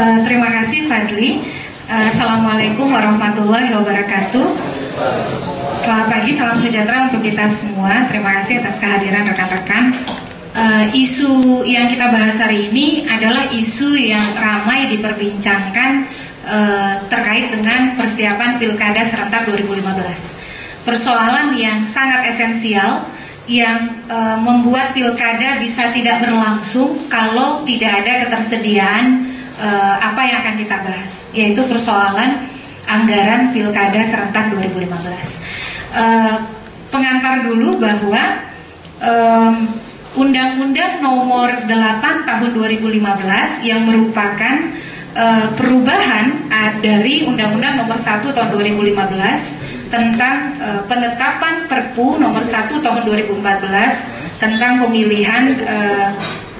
Terima kasih Fadli. Assalamualaikum warahmatullahi wabarakatuh. Selamat pagi, salam sejahtera untuk kita semua. Terima kasih atas kehadiran rekan-rekan. Isu yang kita bahas hari ini adalah isu yang ramai diperbincangkan terkait dengan persiapan Pilkada serentak 2015. Persoalan yang sangat esensial yang membuat Pilkada bisa tidak berlangsung kalau tidak ada ketersediaan apa yang akan kita bahas, yaitu persoalan anggaran Pilkada serentak 2015. Pengantar dulu bahwa Undang-Undang Nomor 8 Tahun 2015 yang merupakan perubahan dari Undang-Undang Nomor 1 Tahun 2015 tentang penetapan Perpu Nomor 1 Tahun 2014 tentang pemilihan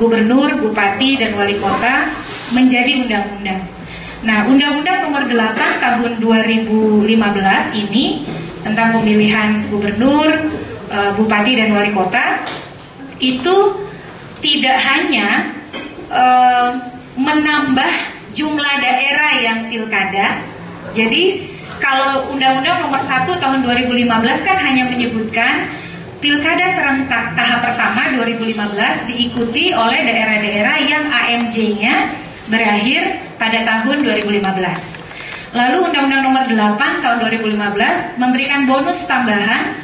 gubernur, bupati, dan wali kota menjadi undang-undang. Nah, Undang-Undang Nomor 8 Tahun 2015 ini tentang pemilihan gubernur, bupati, dan wali kota itu tidak hanya menambah jumlah daerah yang pilkada. Jadi kalau Undang-Undang Nomor 1 Tahun 2015 kan hanya menyebutkan Pilkada serentak tahap pertama 2015 diikuti oleh daerah-daerah yang AMJ-nya berakhir pada tahun 2015. Lalu Undang-Undang Nomor 8 Tahun 2015 memberikan bonus tambahan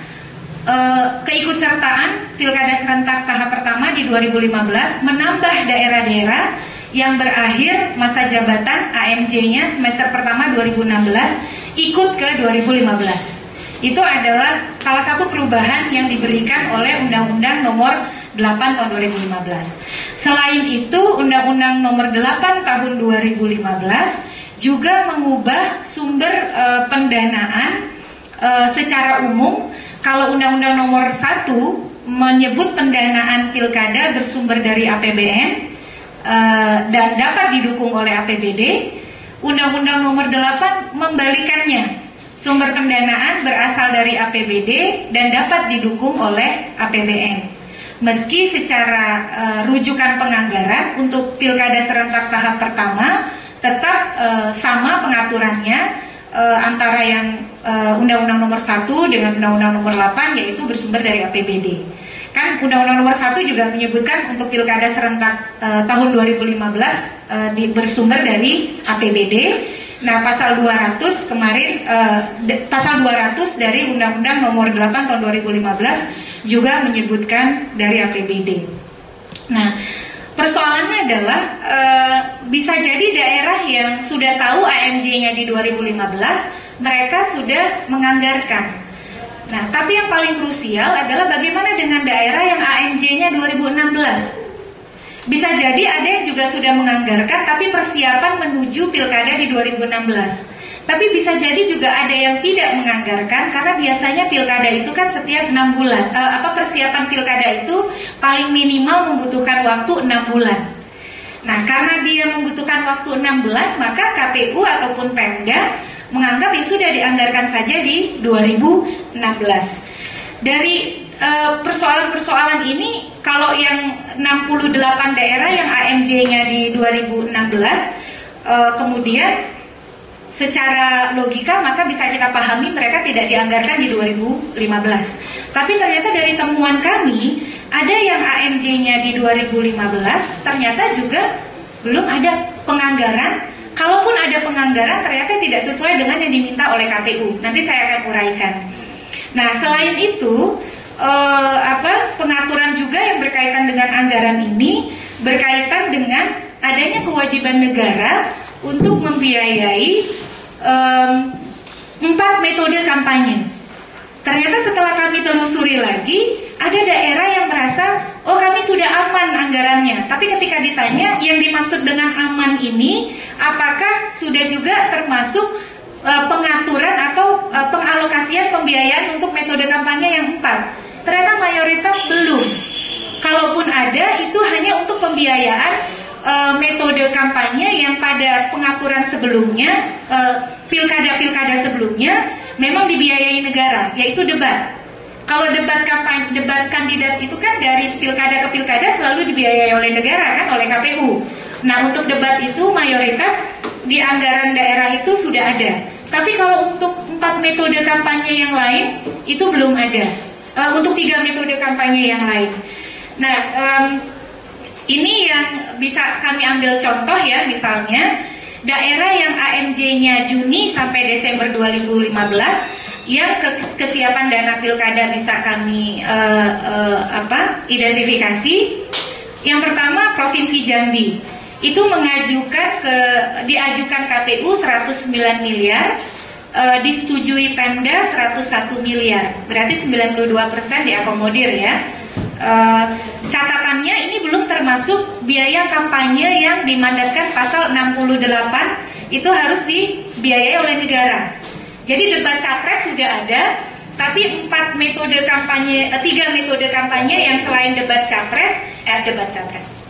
keikutsertaan Pilkada serentak tahap pertama di 2015 menambah daerah-daerah yang berakhir masa jabatan AMJ-nya semester pertama 2016 ikut ke 2015. Itu adalah salah satu perubahan yang diberikan oleh Undang-Undang Nomor 8 Tahun 2015. Selain itu, Undang-Undang Nomor 8 Tahun 2015 juga mengubah sumber pendanaan secara umum. Kalau Undang-Undang Nomor 1 menyebut pendanaan pilkada bersumber dari APBN dan dapat didukung oleh APBD, Undang-Undang Nomor 8 membalikannya. Sumber pendanaan berasal dari APBD dan dapat didukung oleh APBN. Meski secara rujukan penganggaran untuk Pilkada serentak tahap pertama tetap sama pengaturannya antara yang Undang-Undang Nomor 1 dengan Undang-Undang Nomor 8, yaitu bersumber dari APBD. Kan Undang-Undang Nomor 1 juga menyebutkan untuk Pilkada serentak tahun 2015 bersumber dari APBD. Nah, pasal 200 kemarin pasal 200 dari Undang-Undang Nomor 8 Tahun 2015 juga menyebutkan dari APBD. Nah, persoalannya adalah bisa jadi daerah yang sudah tahu AMJ-nya di 2015 mereka sudah menganggarkan. Nah, tapi yang paling krusial adalah bagaimana dengan daerah yang AMJ-nya 2016. Bisa jadi ada yang juga sudah menganggarkan tapi persiapan menuju pilkada di 2016. Tapi bisa jadi juga ada yang tidak menganggarkan karena biasanya pilkada itu kan setiap 6 bulan. Persiapan pilkada itu paling minimal membutuhkan waktu 6 bulan. Nah, karena dia membutuhkan waktu 6 bulan, maka KPU ataupun Pemda menganggap ya sudah dianggarkan saja di 2016. Dari persoalan-persoalan ini, kalau yang 68 daerah yang AMJ-nya di 2016 kemudian secara logika maka bisa kita pahami mereka tidak dianggarkan di 2015. Tapi ternyata dari temuan kami ada yang AMJ-nya di 2015 ternyata juga belum ada penganggaran. Kalaupun ada penganggaran ternyata tidak sesuai dengan yang diminta oleh KPU. Nanti saya akan uraikan. Nah, selain itu pengaturan juga yang berkaitan dengan anggaran ini berkaitan dengan adanya kewajiban negara untuk membiayai 4 metode kampanye. Ternyata setelah kami telusuri lagi, ada daerah yang merasa, oh kami sudah aman anggarannya. Tapi ketika ditanya yang dimaksud dengan aman ini, apakah sudah juga termasuk pengaturan atau pengalokasian pembiayaan untuk metode kampanye yang 4? Ternyata mayoritas belum. Kalaupun ada, itu hanya untuk pembiayaan metode kampanye yang pada pengaturan sebelumnya, pilkada-pilkada sebelumnya memang dibiayai negara, yaitu debat. Kalau debat kandidat itu kan dari pilkada ke pilkada selalu dibiayai oleh negara kan, oleh KPU. Nah, untuk debat itu mayoritas di anggaran daerah itu sudah ada. Tapi kalau untuk 4 metode kampanye yang lain itu belum ada. Untuk 3 metode kampanye yang lain. Nah, ini yang bisa kami ambil contoh ya, misalnya daerah yang AMJ-nya Juni sampai Desember 2015 yang kesiapan dana pilkada bisa kami identifikasi. Yang pertama Provinsi Jambi itu diajukan KPU 109 miliar, disetujui Pemda 101 miliar, berarti 92% diakomodir ya. Catatannya ini belum termasuk biaya kampanye yang dimandatkan pasal 68 itu harus dibiayai oleh negara. Jadi debat capres sudah ada, tapi 3 metode kampanye yang selain debat cakada,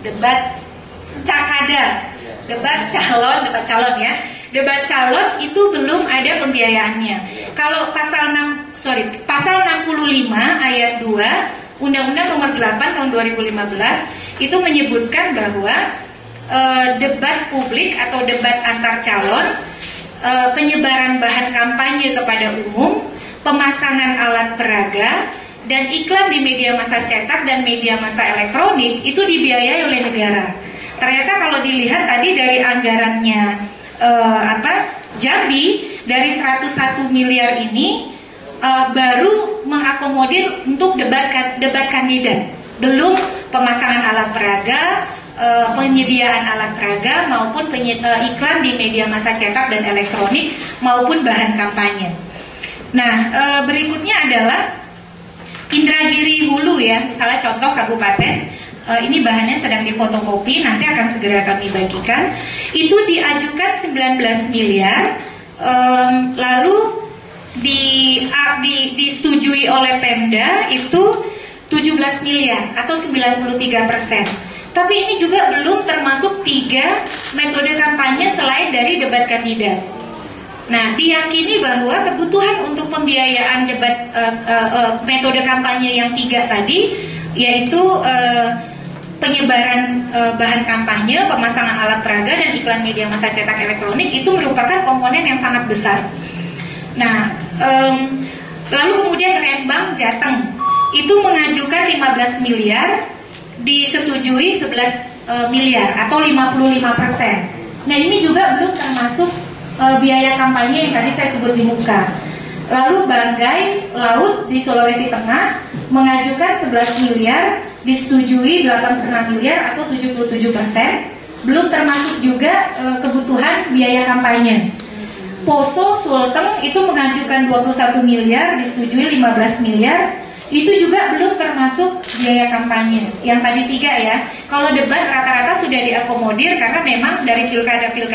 debat calon ya. Debat calon itu belum ada pembiayaannya. Kalau pasal 65 ayat 2 Undang-Undang Nomor 8 tahun 2015 itu menyebutkan bahwa debat publik atau debat antar calon, penyebaran bahan kampanye kepada umum, pemasangan alat peraga, dan iklan di media massa cetak dan media massa elektronik itu dibiayai oleh negara. Ternyata kalau dilihat tadi dari anggarannya Jambi dari 101 miliar ini baru mengakomodir untuk debat kandidat, belum pemasangan alat peraga, penyediaan alat peraga maupun iklan di media massa cetak dan elektronik maupun bahan kampanye. Nah, berikutnya adalah Indragiri Hulu ya, misalnya contoh kabupaten. Ini bahannya sedang difotokopi, nanti akan segera kami bagikan. Itu diajukan 19 miliar, lalu disetujui oleh Pemda itu 17 miliar atau 93%. Tapi ini juga belum termasuk 3 metode kampanye selain dari debat kandidat. Nah, diyakini bahwa kebutuhan untuk pembiayaan debat metode kampanye yang 3 tadi, yaitu penyebaran bahan kampanye, pemasangan alat peraga, dan iklan media massa cetak elektronik itu merupakan komponen yang sangat besar. Nah, lalu kemudian Rembang Jateng itu mengajukan 15 miliar, disetujui 11 miliar atau 55%. Nah, ini juga belum termasuk biaya kampanye yang tadi saya sebut di muka. Lalu Banggai Laut di Sulawesi Tengah mengajukan 11 miliar, disetujui 8,5 miliar atau 77%, belum termasuk juga kebutuhan biaya kampanye. Poso Sulteng itu mengajukan 21 miliar, disetujui 15 miliar, itu juga belum termasuk biaya kampanye. Yang tadi 3 ya. Kalau debat rata-rata sudah diakomodir karena memang dari pilkada ke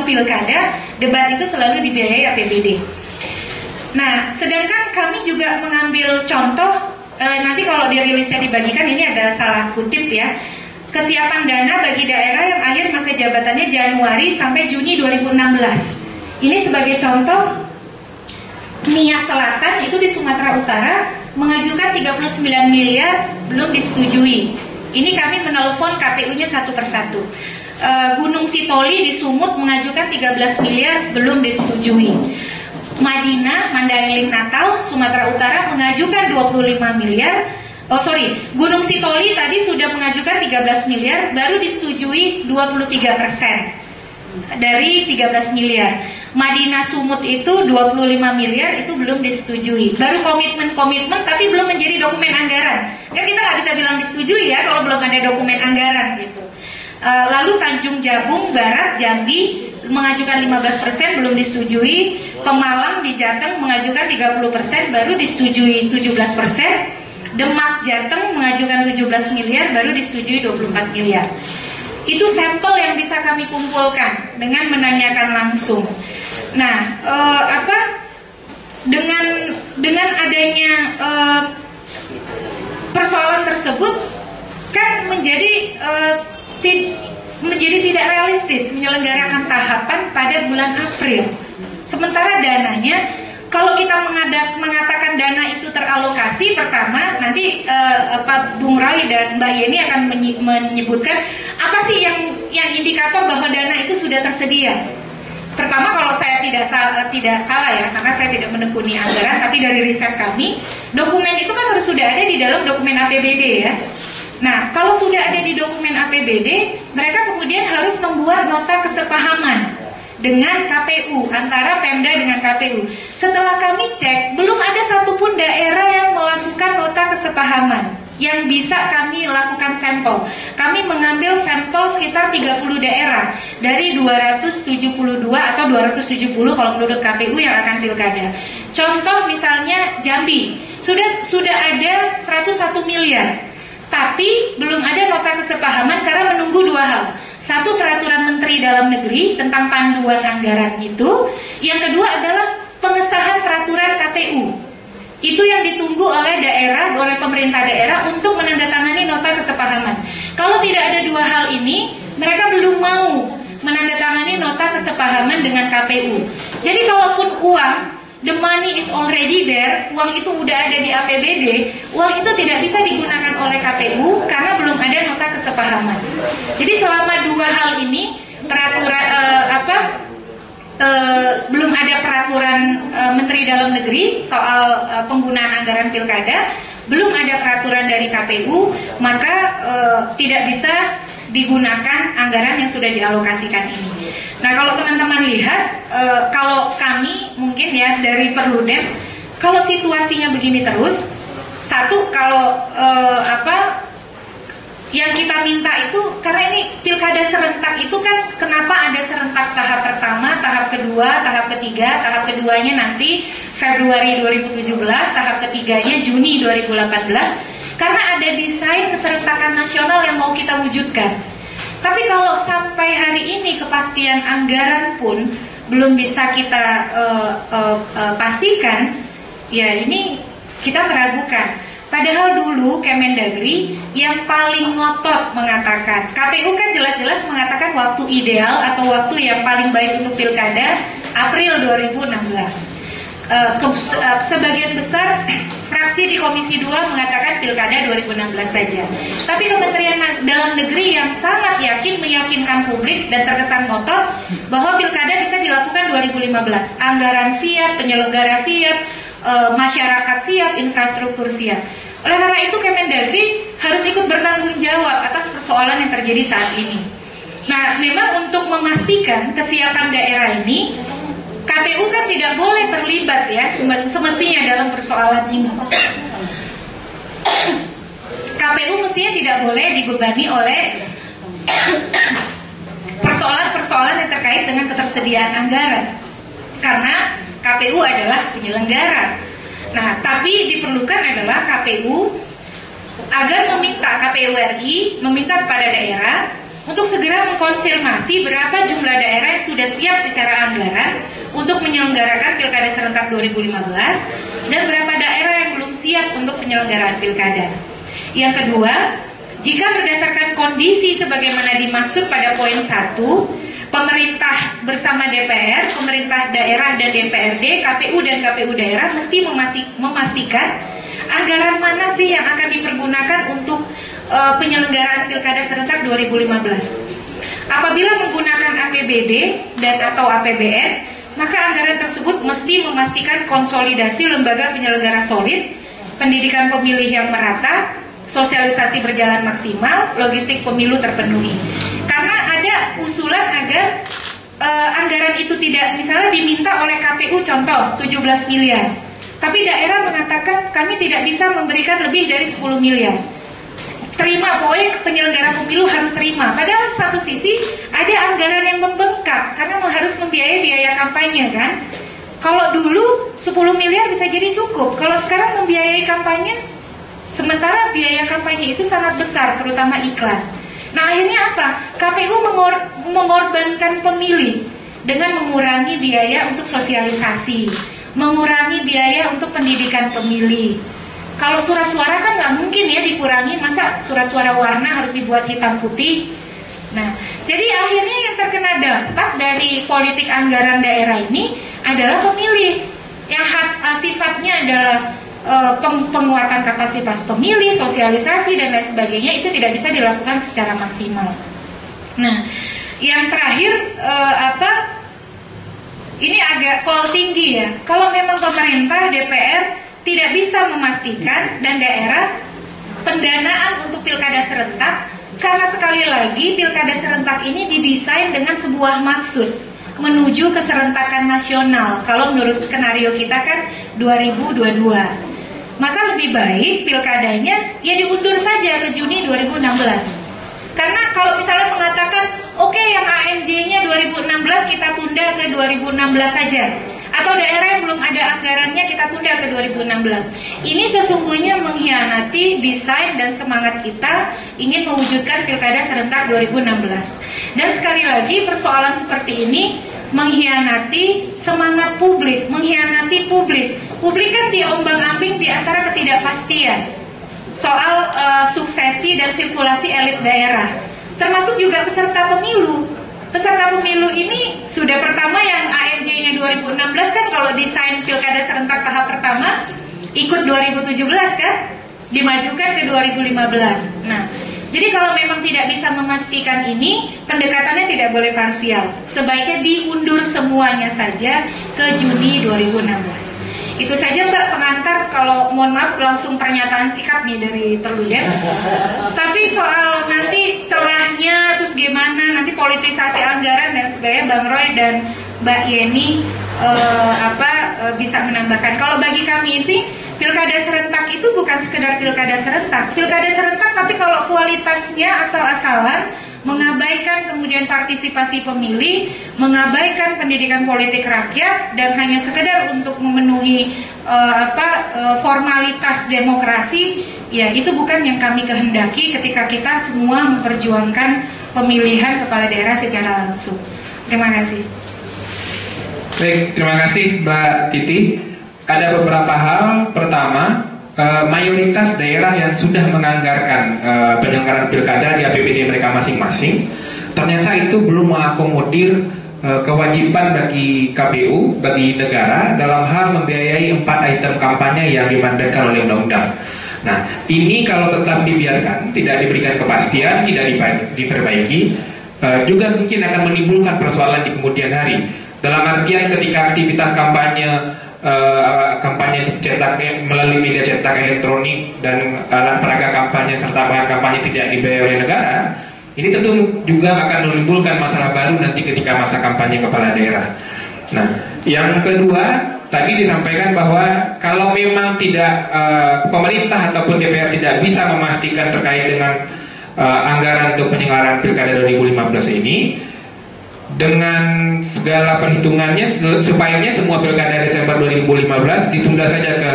pilkada debat itu selalu dibiayai APBD. Nah, sedangkan kami juga mengambil contoh, nanti kalau dirilisnya dibagikan ini ada salah kutip ya, kesiapan dana bagi daerah yang akhir masa jabatannya Januari sampai Juni 2016. Ini sebagai contoh, Nia Selatan itu di Sumatera Utara mengajukan 39 miliar belum disetujui. Ini kami menelpon KPU-nya satu persatu. Gunung Sitoli di Sumut mengajukan 13 miliar belum disetujui. Madinah, Mandailing Natal, Sumatera Utara mengajukan 25 miliar. Gunung Sitoli tadi sudah mengajukan 13 miliar, baru disetujui 23% dari 13 miliar. Madinah Sumut itu 25 miliar itu belum disetujui. Baru komitmen tapi belum menjadi dokumen anggaran. Kan kita nggak bisa bilang disetujui ya kalau belum ada dokumen anggaran gitu. Lalu Tanjung Jabung Barat Jambi mengajukan 15% belum disetujui. Pemalang di Jateng mengajukan 30% baru disetujui 17%. Demak Jateng mengajukan 17 miliar baru disetujui 24 miliar. Itu sampel yang bisa kami kumpulkan dengan menanyakan langsung. Nah, dengan adanya persoalan tersebut kan menjadi tidak realistis menyelenggarakan tahapan pada bulan April. Sementara dananya, kalau kita mengatakan dana itu teralokasi, pertama nanti Pak Bung Roy dan Mbak Yeni akan menyebutkan apa sih yang yang indikator bahwa dana itu sudah tersedia. Pertama, kalau saya tidak salah ya, karena saya tidak menekuni anggaran, tapi dari riset kami, dokumen itu kan harus sudah ada di dalam dokumen APBD ya. Nah, kalau sudah ada di dokumen APBD, mereka kemudian harus membuat nota kesepahaman dengan KPU, antara Pemda dengan KPU. Setelah kami cek, belum ada satupun daerah yang melakukan nota kesepahaman yang bisa kami lakukan sampel. Kami mengambil sampel sekitar 30 daerah dari 272 atau 270 kalau menurut KPU yang akan pilkada. Contoh misalnya Jambi, sudah ada 101 miliar, tapi belum ada nota kesepahaman karena menunggu dua hal. Satu, peraturan Menteri Dalam Negeri tentang panduan anggaran itu. Yang kedua adalah pengesahan peraturan KPU. Itu yang ditunggu oleh daerah, oleh pemerintah daerah untuk menandatangani nota kesepahaman. Kalau tidak ada dua hal ini, mereka belum mau menandatangani nota kesepahaman dengan KPU. Jadi kalaupun uang, the money is already there, uang itu udah ada di APBD, uang itu tidak bisa digunakan oleh KPU karena belum ada nota kesepahaman. Jadi selama dua hal ini, peraturan belum ada peraturan Menteri Dalam Negeri soal penggunaan anggaran pilkada, belum ada peraturan dari KPU, maka tidak bisa digunakan anggaran yang sudah dialokasikan ini. Nah, kalau teman-teman lihat, kalau kami mungkin ya dari Perludem, kalau situasinya begini terus, satu, kalau yang kita minta itu, karena ini pilkada serentak itu kan, kenapa ada serentak tahap pertama, tahap kedua, tahap ketiga, tahap keduanya nanti Februari 2017, tahap ketiganya Juni 2018, karena ada desain keserentakan nasional yang mau kita wujudkan. Tapi kalau sampai hari ini kepastian anggaran pun belum bisa kita pastikan, ya ini kita meragukan. Padahal dulu Kemendagri yang paling ngotot mengatakan, KPU kan jelas-jelas mengatakan waktu ideal atau waktu yang paling baik untuk pilkada April 2016. Sebagian besar fraksi di Komisi 2 mengatakan pilkada 2016 saja. Tapi Kementerian Dalam Negeri yang sangat meyakinkan publik dan terkesan ngotot bahwa pilkada bisa dilakukan 2015. Anggaran siap, penyelenggara siap, masyarakat siap, infrastruktur siap. Oleh karena itu Kemendagri harus ikut bertanggung jawab atas persoalan yang terjadi saat ini. Nah, memang untuk memastikan kesiapan daerah ini, KPU kan tidak boleh terlibat ya semestinya dalam persoalan ini. KPU mestinya tidak boleh dibebani oleh persoalan-persoalan yang terkait dengan ketersediaan anggaran, karena KPU adalah penyelenggara. Nah, tapi diperlukan adalah KPU agar KPU RI meminta kepada daerah untuk segera mengkonfirmasi berapa jumlah daerah yang sudah siap secara anggaran untuk menyelenggarakan Pilkada Serentak 2015 dan berapa daerah yang belum siap untuk penyelenggaraan pilkada. Yang kedua, jika berdasarkan kondisi sebagaimana dimaksud pada poin 1, pemerintah bersama DPR, pemerintah daerah dan DPRD, KPU dan KPU daerah mesti memastikan anggaran mana sih yang akan dipergunakan untuk penyelenggaraan Pilkada Serentak 2015. Apabila menggunakan APBD dan atau APBN, maka anggaran tersebut mesti memastikan konsolidasi lembaga penyelenggara solid, pendidikan pemilih yang merata, sosialisasi berjalan maksimal, logistik pemilu terpenuhi. Karena ada usulan agar anggaran itu tidak, misalnya diminta oleh KPU contoh 17 miliar, tapi daerah mengatakan kami tidak bisa memberikan lebih dari 10 miliar. Terima, pokoknya penyelenggara pemilu harus terima. Padahal satu sisi ada anggaran yang membengkak karena harus membiayai biaya kampanye kan. Kalau dulu 10 miliar bisa jadi cukup, kalau sekarang membiayai kampanye, sementara biaya kampanye itu sangat besar, terutama iklan. Nah, akhirnya apa? KPU mengorbankan pemilih dengan mengurangi biaya untuk sosialisasi, mengurangi biaya untuk pendidikan pemilih. Kalau surat suara kan nggak mungkin ya dikurangi, masa surat suara warna harus dibuat hitam putih. Nah, jadi akhirnya yang terkena dampak dari politik anggaran daerah ini adalah pemilih yang sifatnya adalah penguatan kapasitas pemilih, sosialisasi dan lain sebagainya, itu tidak bisa dilakukan secara maksimal. Nah, yang terakhir ini agak call tinggi ya. Kalau memang pemerintah DPR tidak bisa memastikan dan daerah pendanaan untuk pilkada serentak, karena sekali lagi pilkada serentak ini didesain dengan sebuah maksud menuju keserentakan nasional. Kalau menurut skenario kita kan 2022. Maka lebih baik pilkadanya ya diundur saja ke Juni 2016. Karena kalau misalnya mengatakan oke, yang AMJ-nya 2016 kita tunda ke 2016 saja, atau daerah yang belum ada anggarannya kita tunda ke 2016. Ini sesungguhnya mengkhianati desain dan semangat kita ingin mewujudkan pilkada serentak 2016. Dan sekali lagi persoalan seperti ini mengkhianati semangat publik, mengkhianati publik. Publik kan diombang-ambing di antara ketidakpastian soal suksesi dan sirkulasi elit daerah, termasuk juga peserta pemilu. Peserta pemilu ini sudah pertama yang AMJ-nya 2016 kan, kalau desain pilkada serentak tahap pertama ikut 2017 kan, dimajukan ke 2015. Nah, jadi kalau memang tidak bisa memastikan ini, pendekatannya tidak boleh parsial. Sebaiknya diundur semuanya saja ke Juni 2016. Itu saja Mbak pengantar. Kalau mohon maaf langsung pernyataan sikap nih dari Perludem. Tapi soal nanti celahnya terus gimana, nanti politisasi anggaran dan sebagainya, Bang Roy dan Mbak Yeni bisa menambahkan. Kalau bagi kami ini pilkada serentak itu bukan sekedar pilkada serentak. Pilkada serentak tapi kalau kualitasnya asal-asalan, mengabaikan kemudian partisipasi pemilih, mengabaikan pendidikan politik rakyat, dan hanya sekedar untuk memenuhi formalitas demokrasi, ya itu bukan yang kami kehendaki ketika kita semua memperjuangkan pemilihan kepala daerah secara langsung. Terima kasih. Baik, terima kasih Mbak Titi. Ada beberapa hal. Pertama, mayoritas daerah yang sudah menganggarkan penyelenggaraan pilkada di APBD mereka masing-masing, ternyata itu belum mengakomodir kewajiban bagi KPU, bagi negara dalam hal membiayai 4 item kampanye yang dimandatkan oleh undang-undang. Nah, ini kalau tetap dibiarkan, tidak diberikan kepastian, tidak diperbaiki, juga mungkin akan menimbulkan persoalan di kemudian hari. Dalam artian ketika aktivitas kampanye dicetak melalui media cetak elektronik dan alat peraga kampanye serta bahan kampanye tidak dibayar oleh negara, ini tentu juga akan menimbulkan masalah baru nanti ketika masa kampanye kepala daerah. Nah, yang kedua, tadi disampaikan bahwa kalau memang tidak pemerintah ataupun DPR tidak bisa memastikan terkait dengan anggaran untuk penyelenggaraan pilkada 2015 ini, dengan segala perhitungannya sebaiknya semua pilkada Desember 2015 ditunda saja ke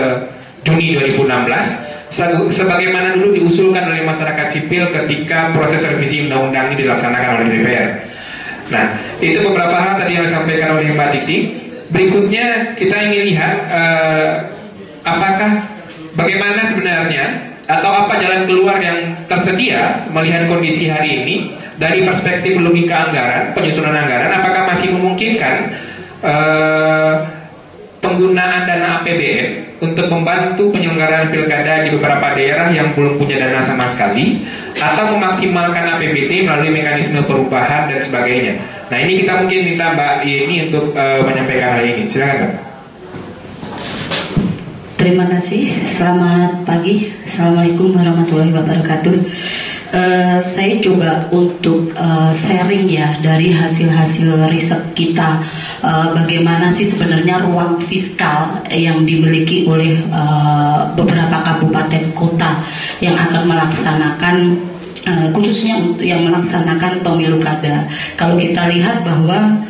Juni 2016 sebagaimana dulu diusulkan oleh masyarakat sipil ketika proses revisi undang-undang ini dilaksanakan oleh DPR. Nah, itu beberapa hal tadi yang disampaikan oleh Mbak Titi. Berikutnya kita ingin lihat bagaimana sebenarnya atau apa jalan keluar yang tersedia melihat kondisi hari ini dari perspektif logika anggaran, penyusunan anggaran. Apakah masih memungkinkan penggunaan dana APBN untuk membantu penyelenggaraan pilkada di beberapa daerah yang belum punya dana sama sekali, atau memaksimalkan APBD melalui mekanisme perubahan dan sebagainya. Nah, ini kita mungkin minta Mbak Yeni untuk menyampaikan hal ini. Silakan Mbak. Terima kasih, selamat pagi. Assalamualaikum warahmatullahi wabarakatuh. Saya coba untuk sharing ya dari hasil-hasil riset kita, bagaimana sih sebenarnya ruang fiskal yang dimiliki oleh beberapa kabupaten kota yang akan melaksanakan khususnya untuk yang melaksanakan pemilu kada. Kalau kita lihat bahwa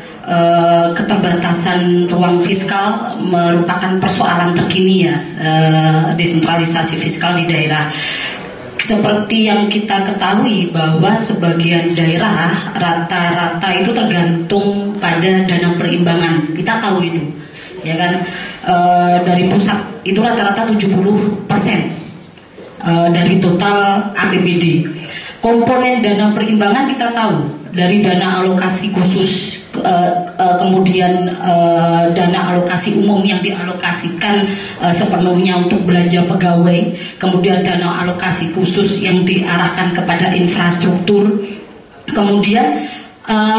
keterbatasan ruang fiskal merupakan persoalan terkini ya, desentralisasi fiskal di daerah. Seperti yang kita ketahui bahwa sebagian daerah rata-rata itu tergantung pada dana perimbangan. Kita tahu itu, ya kan, dari pusat itu rata-rata 70% dari total APBD. Komponen dana perimbangan kita tahu dari dana alokasi khusus, kemudian dana alokasi umum yang dialokasikan sepenuhnya untuk belanja pegawai, kemudian dana alokasi khusus yang diarahkan kepada infrastruktur, Kemudian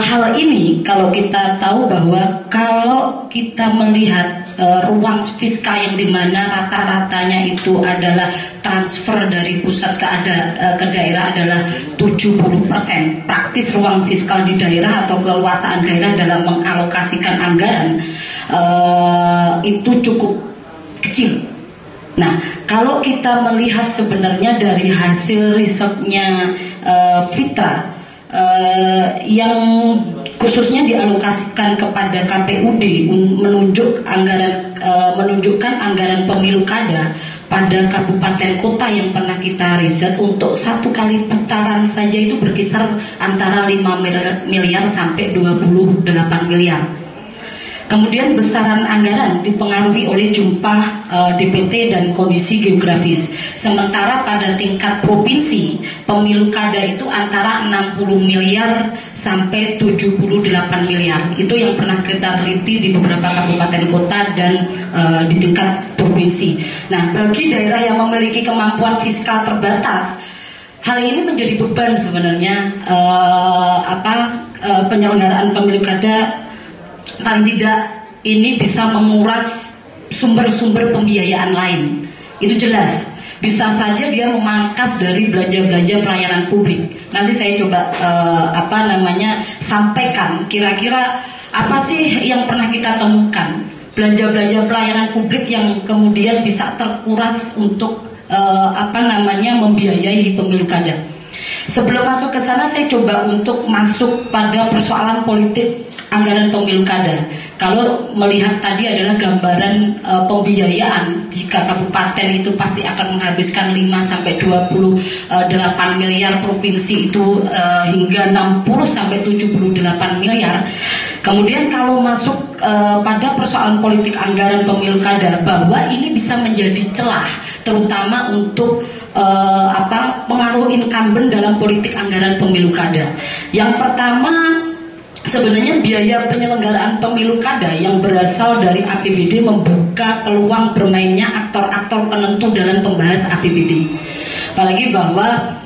hal ini kalau kita tahu bahwa kalau kita melihat ruang fiskal yang dimana rata-ratanya itu adalah transfer dari pusat ke daerah adalah 70%. Praktis ruang fiskal di daerah atau keleluasaan daerah dalam mengalokasikan anggaran itu cukup kecil. Nah, kalau kita melihat sebenarnya dari hasil risetnya Fitra yang khususnya dialokasikan kepada KPUD menunjukkan anggaran pemilu kada pada kabupaten kota yang pernah kita riset untuk satu kali putaran saja itu berkisar antara 5 miliar sampai 28 miliar. Kemudian besaran anggaran dipengaruhi oleh jumlah DPT dan kondisi geografis. Sementara pada tingkat provinsi, pemilu kada itu antara 60 miliar sampai 78 miliar. Itu yang pernah kita teliti di beberapa kabupaten kota dan di tingkat provinsi. Nah, bagi daerah yang memiliki kemampuan fiskal terbatas, hal ini menjadi beban sebenarnya penyelenggaraan pemilu kada. Paling tidak ini bisa menguras sumber-sumber pembiayaan lain. Itu jelas. Bisa saja dia memangkas dari belanja-belanja pelayanan publik. Nanti saya coba sampaikan kira-kira apa sih yang pernah kita temukan belanja-belanja pelayanan publik yang kemudian bisa terkuras untuk membiayai pemilu kada. Sebelum masuk ke sana, saya coba untuk masuk pada persoalan politik anggaran pemilu kada. Kalau melihat tadi adalah gambaran pembiayaan, jika kabupaten itu pasti akan menghabiskan 5-28 miliar, provinsi itu hingga 60-78 miliar. Kemudian kalau masuk pada persoalan politik anggaran pemilu kada, bahwa ini bisa menjadi celah terutama untuk pengaruh incumbent dalam politik anggaran pemilu kada. Yang pertama, sebenarnya biaya penyelenggaraan pemilu kada yang berasal dari APBD membuka peluang bermainnya aktor-aktor penentu dalam pembahas APBD. Apalagi bahwa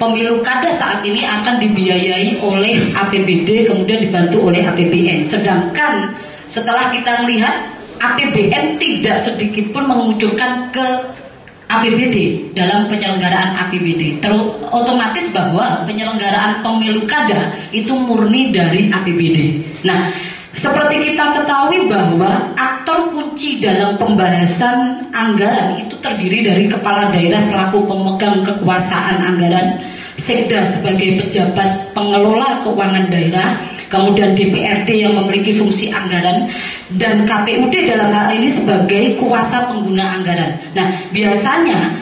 pemilu kada saat ini akan dibiayai oleh APBD kemudian dibantu oleh APBN. Sedangkan setelah kita melihat APBN tidak sedikit pun mengucurkan ke APBD dalam penyelenggaraan APBD. Otomatis bahwa penyelenggaraan pemilu kada itu murni dari APBD. Nah, seperti kita ketahui bahwa aktor kunci dalam pembahasan anggaran itu terdiri dari kepala daerah selaku pemegang kekuasaan anggaran, Sekda sebagai pejabat pengelola keuangan daerah, kemudian DPRD yang memiliki fungsi anggaran, dan KPUD dalam hal ini sebagai kuasa pengguna anggaran. Nah, biasanya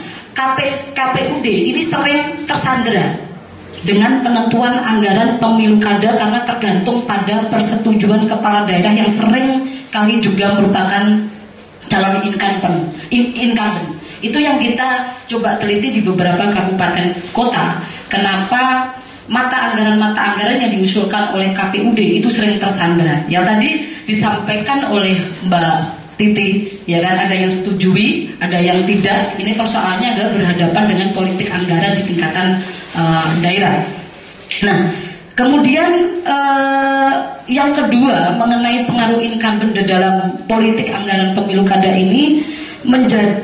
KPUD ini sering tersandera dengan penentuan anggaran pemilu kada karena tergantung pada persetujuan kepala daerah yang sering kali juga merupakan calon incumbent. Itu yang kita coba teliti di beberapa kabupaten kota. Kenapa mata anggaran yang diusulkan oleh KPUD itu sering tersandera? Yang tadi disampaikan oleh Mbak Titi, ya kan, ada yang setujui, ada yang tidak. Ini persoalannya adalah berhadapan dengan politik anggaran di tingkatan daerah. Nah, kemudian yang kedua mengenai pengaruh incumbent dalam politik anggaran pemilu kada ini,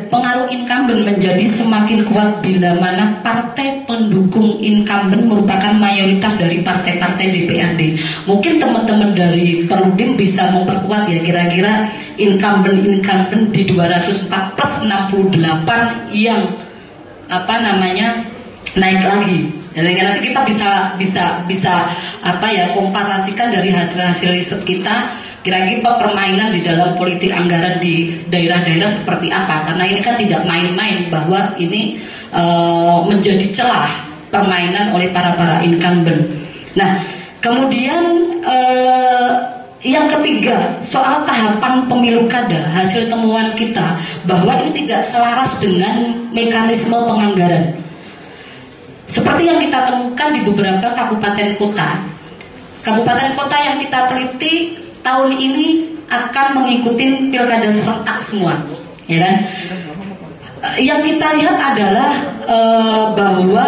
pengaruh incumbent menjadi semakin kuat bila mana partai pendukung incumbent merupakan mayoritas dari partai-partai DPRD. Mungkin teman-teman dari Perludim bisa memperkuat ya, kira-kira incumbent di 204 plus 68 yang naik lagi. Jadi nanti kita bisa komparasikan dari hasil riset kita. Kira-kira permainan di dalam politik anggaran di daerah-daerah seperti apa? Karena ini kan tidak main-main, bahwa ini menjadi celah permainan oleh para incumbent. Nah, kemudian yang ketiga, soal tahapan pemilu kada, hasil temuan kita bahwa ini tidak selaras dengan mekanisme penganggaran. Seperti yang kita temukan di beberapa kabupaten kota. Kabupaten kota yang kita teliti tahun ini akan mengikuti pilkada serentak semua, ya kan? Yang kita lihat adalah bahwa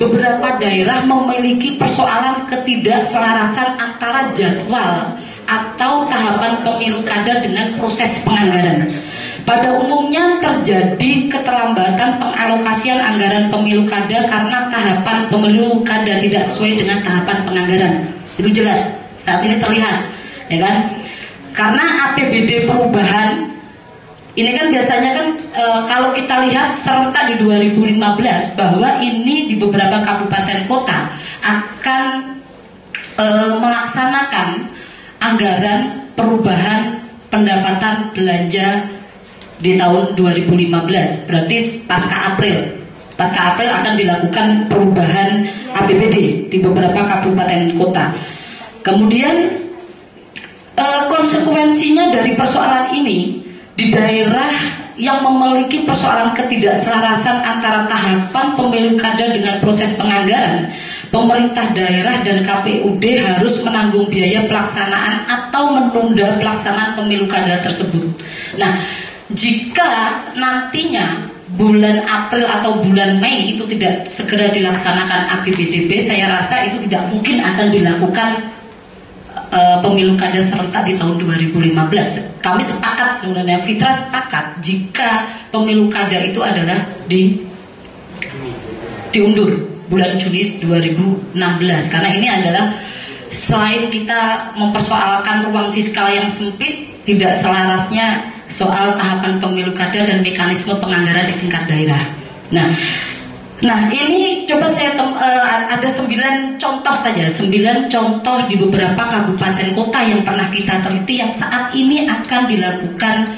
beberapa daerah memiliki persoalan ketidakselarasan antara jadwal atau tahapan pemilu kada dengan proses penganggaran. Pada umumnya terjadi keterlambatan pengalokasian anggaran pemilu kada karena tahapan pemilu kada tidak sesuai dengan tahapan penganggaran. Itu jelas, saat ini terlihat, ya kan? Karena APBD perubahan ini kan biasanya kan kalau kita lihat serentak di 2015 bahwa ini di beberapa kabupaten kota akan melaksanakan anggaran perubahan pendapatan belanja di tahun 2015, berarti pasca April akan dilakukan perubahan APBD di beberapa kabupaten kota. Kemudian konsekuensinya dari persoalan ini di daerah yang memiliki persoalan ketidakselarasan antara tahapan pemilu kada dengan proses penganggaran, pemerintah daerah dan KPUD harus menanggung biaya pelaksanaan atau menunda pelaksanaan pemilu kada tersebut. Nah, jika nantinya bulan April atau bulan Mei itu tidak segera dilaksanakan APBDB, saya rasa itu tidak mungkin akan dilakukan pemilu kada serentak di tahun 2015. Kami sepakat sebenarnya, Fitra sepakat jika pemilu kada itu adalah diundur bulan Juni 2016, karena ini adalah selain kita mempersoalkan ruang fiskal yang sempit, tidak selarasnya soal tahapan pemilu kada dan mekanisme penganggaran di tingkat daerah. Nah ini coba saya ada 9 contoh saja, 9 contoh di beberapa kabupaten kota yang pernah kita teliti yang saat ini akan dilakukan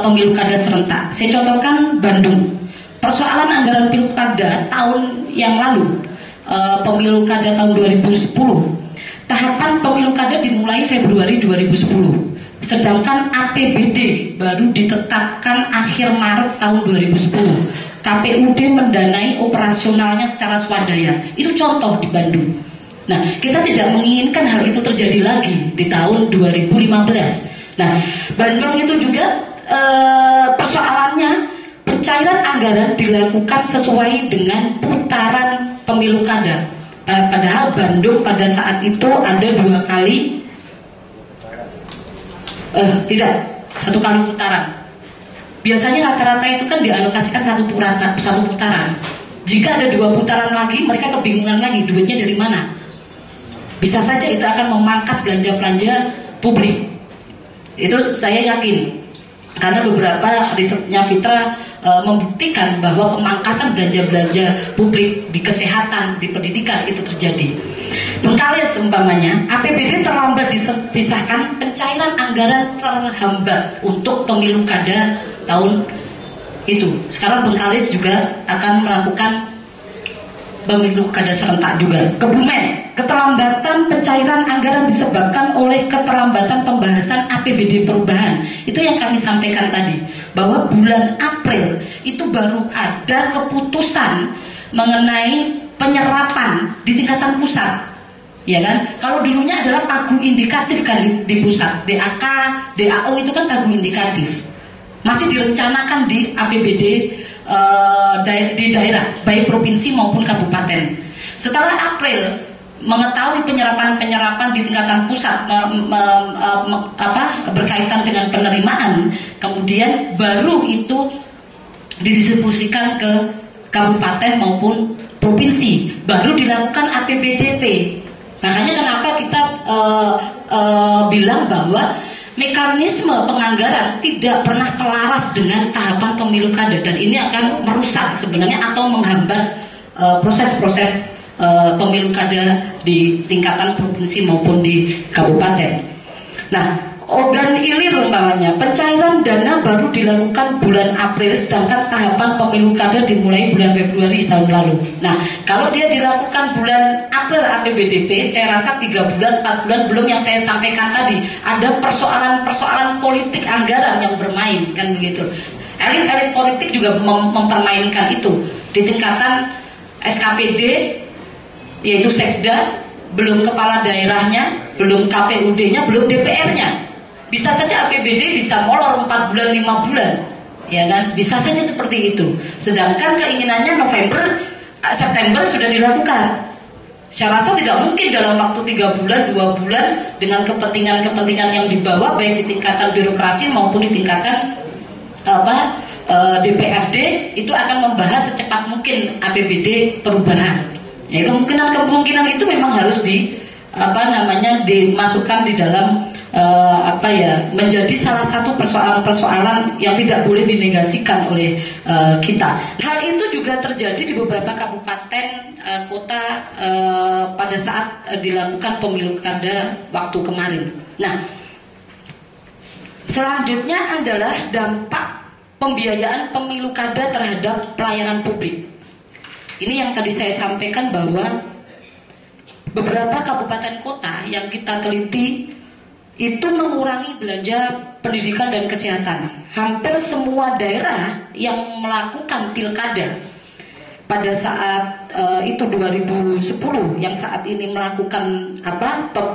pemilu kada serentak. Saya contohkan Bandung. Persoalan anggaran pilkada tahun yang lalu, pemilu kada tahun 2010. Tahapan pemilu kada dimulai Februari 2010. Sedangkan APBD baru ditetapkan akhir Maret tahun 2010. KPUD mendanai operasionalnya secara swadaya. Itu contoh di Bandung. Nah, kita tidak menginginkan hal itu terjadi lagi di tahun 2015. Nah, Bandung itu juga persoalannya pencairan anggaran dilakukan sesuai dengan putaran pemilu kada. Padahal Bandung pada saat itu ada 2 kali, tidak, 1 kali putaran. Biasanya rata-rata itu kan dialokasikan satu putaran. Jika ada 2 putaran lagi, mereka kebingungan lagi duitnya dari mana. Bisa saja itu akan memangkas belanja-belanja publik. Itu saya yakin, karena beberapa risetnya Fitra membuktikan bahwa pemangkasan belanja-belanja publik di kesehatan, di pendidikan itu terjadi. Bengkalis umpamanya, APBD terlambat disahkan, pencairan anggaran terhambat untuk pemilu kada tahun itu. Sekarang Bengkalis juga akan melakukan pemilu kada serentak juga. Kebumen, keterlambatan pencairan anggaran disebabkan oleh keterlambatan pembahasan APBD perubahan. Itu yang kami sampaikan tadi, bahwa bulan April itu baru ada keputusan mengenai penyerapan di tingkatan pusat. Ya kan? Kalau dulunya adalah pagu indikatif kan di pusat, DAK, DAO itu kan pagu indikatif. Masih direncanakan di APBD di daerah, baik provinsi maupun kabupaten. Setelah April mengetahui penyerapan di tingkatan pusat berkaitan dengan penerimaan, kemudian baru itu didistribusikan ke kabupaten maupun provinsi, baru dilakukan APBDP. Makanya kenapa kita bilang bahwa mekanisme penganggaran tidak pernah selaras dengan tahapan pemilu kada, dan ini akan merusak sebenarnya atau menghambat proses-proses pemilu kada di tingkatan provinsi maupun di kabupaten. Nah, organ ilir umpamanya, pencairan dana baru dilakukan bulan April, sedangkan tahapan pemilu kada dimulai bulan Februari tahun lalu. Nah, kalau dia dilakukan bulan April APBDP, saya rasa 3 bulan, 4 bulan belum yang saya sampaikan tadi, ada persoalan-persoalan politik anggaran yang bermain, kan begitu. Elit-elit politik juga mempermainkan itu di tingkatan SKPD, yaitu Sekda, belum kepala daerahnya, belum KPUD-nya, belum DPR-nya. Bisa saja APBD bisa molor 4 bulan, 5 bulan, ya kan? Bisa saja seperti itu. Sedangkan keinginannya November September sudah dilakukan. Saya rasa tidak mungkin dalam waktu 3 bulan, 2 bulan dengan kepentingan-kepentingan yang dibawa baik di tingkatan birokrasi maupun di tingkatan DPRD itu akan membahas secepat mungkin APBD perubahan. Ya, kemungkinan itu memang harus dimasukkan di dalam menjadi salah satu persoalan-persoalan yang tidak boleh dinegasikan oleh kita. Hal itu juga terjadi di beberapa kabupaten kota pada saat dilakukan pemilu kada waktu kemarin. Nah, selanjutnya adalah dampak pembiayaan pemilu kada terhadap pelayanan publik. Ini yang tadi saya sampaikan bahwa beberapa kabupaten kota yang kita teliti itu mengurangi belanja pendidikan dan kesehatan. Hampir semua daerah yang melakukan pilkada pada saat itu 2010 yang saat ini melakukan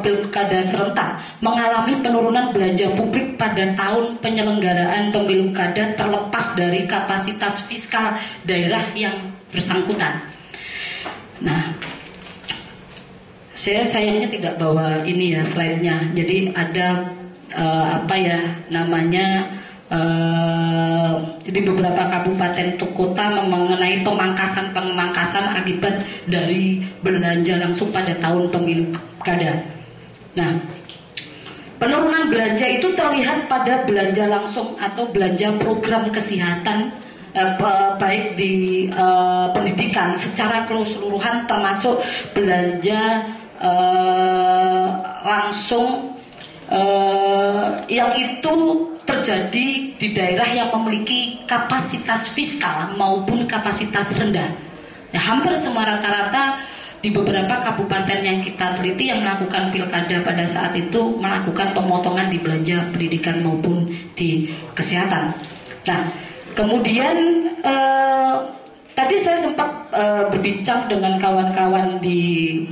pilkada serentak mengalami penurunan belanja publik pada tahun penyelenggaraan pemilu kada terlepas dari kapasitas fiskal daerah yang bersangkutan. Nah, saya sayangnya tidak bawa ini ya slide-nya. Jadi ada di beberapa kabupaten kota mengenai pemangkasan akibat dari belanja langsung pada tahun pemilu kada. Nah, penurunan belanja itu terlihat pada belanja langsung atau belanja program kesehatan baik di pendidikan secara keseluruhan termasuk belanja langsung yang itu terjadi di daerah yang memiliki kapasitas fiskal maupun kapasitas rendah. Ya, hampir semua rata-rata di beberapa kabupaten yang kita teliti yang melakukan pilkada pada saat itu melakukan pemotongan di belanja pendidikan maupun di kesehatan. Nah, kemudian tadi saya sempat berbincang dengan kawan-kawan di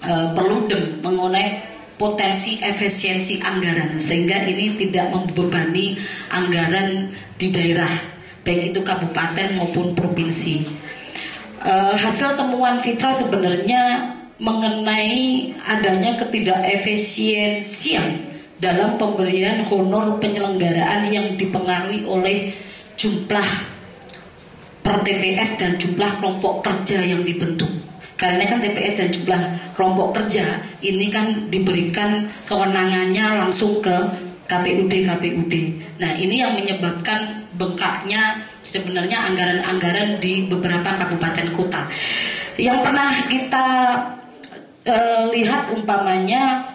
Perludem mengenai potensi efisiensi anggaran sehingga ini tidak membebani anggaran di daerah baik itu kabupaten maupun provinsi. Hasil temuan Fitra sebenarnya mengenai adanya ketidakefisiensian dalam pemberian honor penyelenggaraan yang dipengaruhi oleh jumlah per TPS dan jumlah kelompok kerja yang dibentuk. Karena kan TPS dan jumlah kelompok kerja ini kan diberikan kewenangannya langsung ke KPUD. Nah, ini yang menyebabkan bengkaknya sebenarnya anggaran-anggaran di beberapa kabupaten kota. Yang pernah kita lihat umpamanya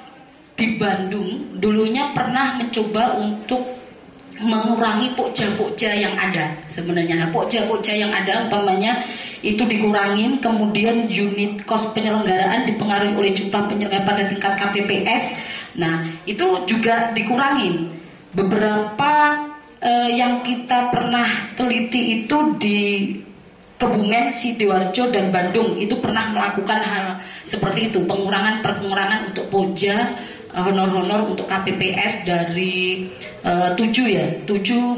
di Bandung dulunya pernah mencoba untuk mengurangi pokja-pokja yang ada sebenarnya. Nah, pokja-pokja yang ada umpamanya itu dikurangin, kemudian unit kos penyelenggaraan dipengaruhi oleh jumlah penyelenggara pada tingkat KPPS. Nah, itu juga dikurangin. Beberapa yang kita pernah teliti itu di Kebumen, Sidoarjo dan Bandung itu pernah melakukan hal seperti itu, pengurangan untuk pokja, honor-honor untuk KPPS dari 7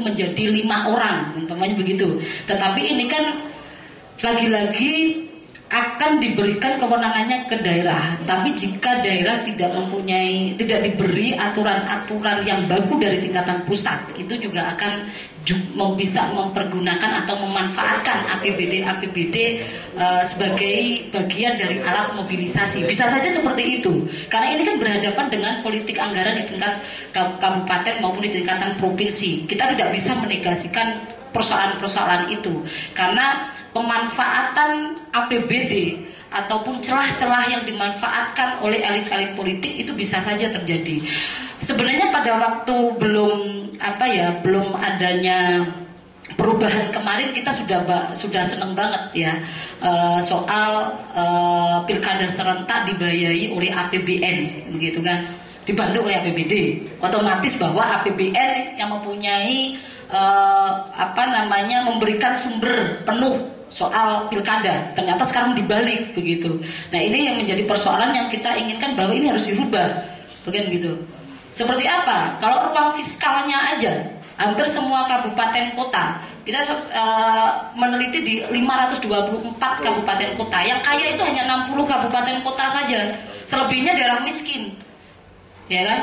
menjadi 5 orang, umpamanya begitu. Tetapi ini kan lagi-lagi akan diberikan kewenangannya ke daerah. Tapi jika daerah tidak diberi aturan-aturan yang baku dari tingkatan pusat, itu juga akan bisa mempergunakan atau memanfaatkan APBD sebagai bagian dari alat mobilisasi. Bisa saja seperti itu. Karena ini kan berhadapan dengan politik anggaran di tingkat kabupaten maupun di tingkatan provinsi. Kita tidak bisa menegasikan persoalan-persoalan itu. Karena pemanfaatan APBD ataupun celah-celah yang dimanfaatkan oleh elit-elit politik itu bisa saja terjadi. Sebenarnya pada waktu belum adanya perubahan kemarin kita sudah senang banget ya soal pilkada serentak dibiayai oleh APBN begitu kan, dibantu oleh APBD. Otomatis bahwa APBN yang mempunyai memberikan sumber penuh soal pilkada, ternyata sekarang dibalik begitu. Nah, ini yang menjadi persoalan yang kita inginkan bahwa ini harus dirubah, bukan gitu. Seperti apa? Kalau ruang fiskalnya aja hampir semua kabupaten kota. Kita meneliti di 524 kabupaten kota. Yang kaya itu hanya 60 kabupaten kota saja. Selebihnya daerah miskin. Ya kan?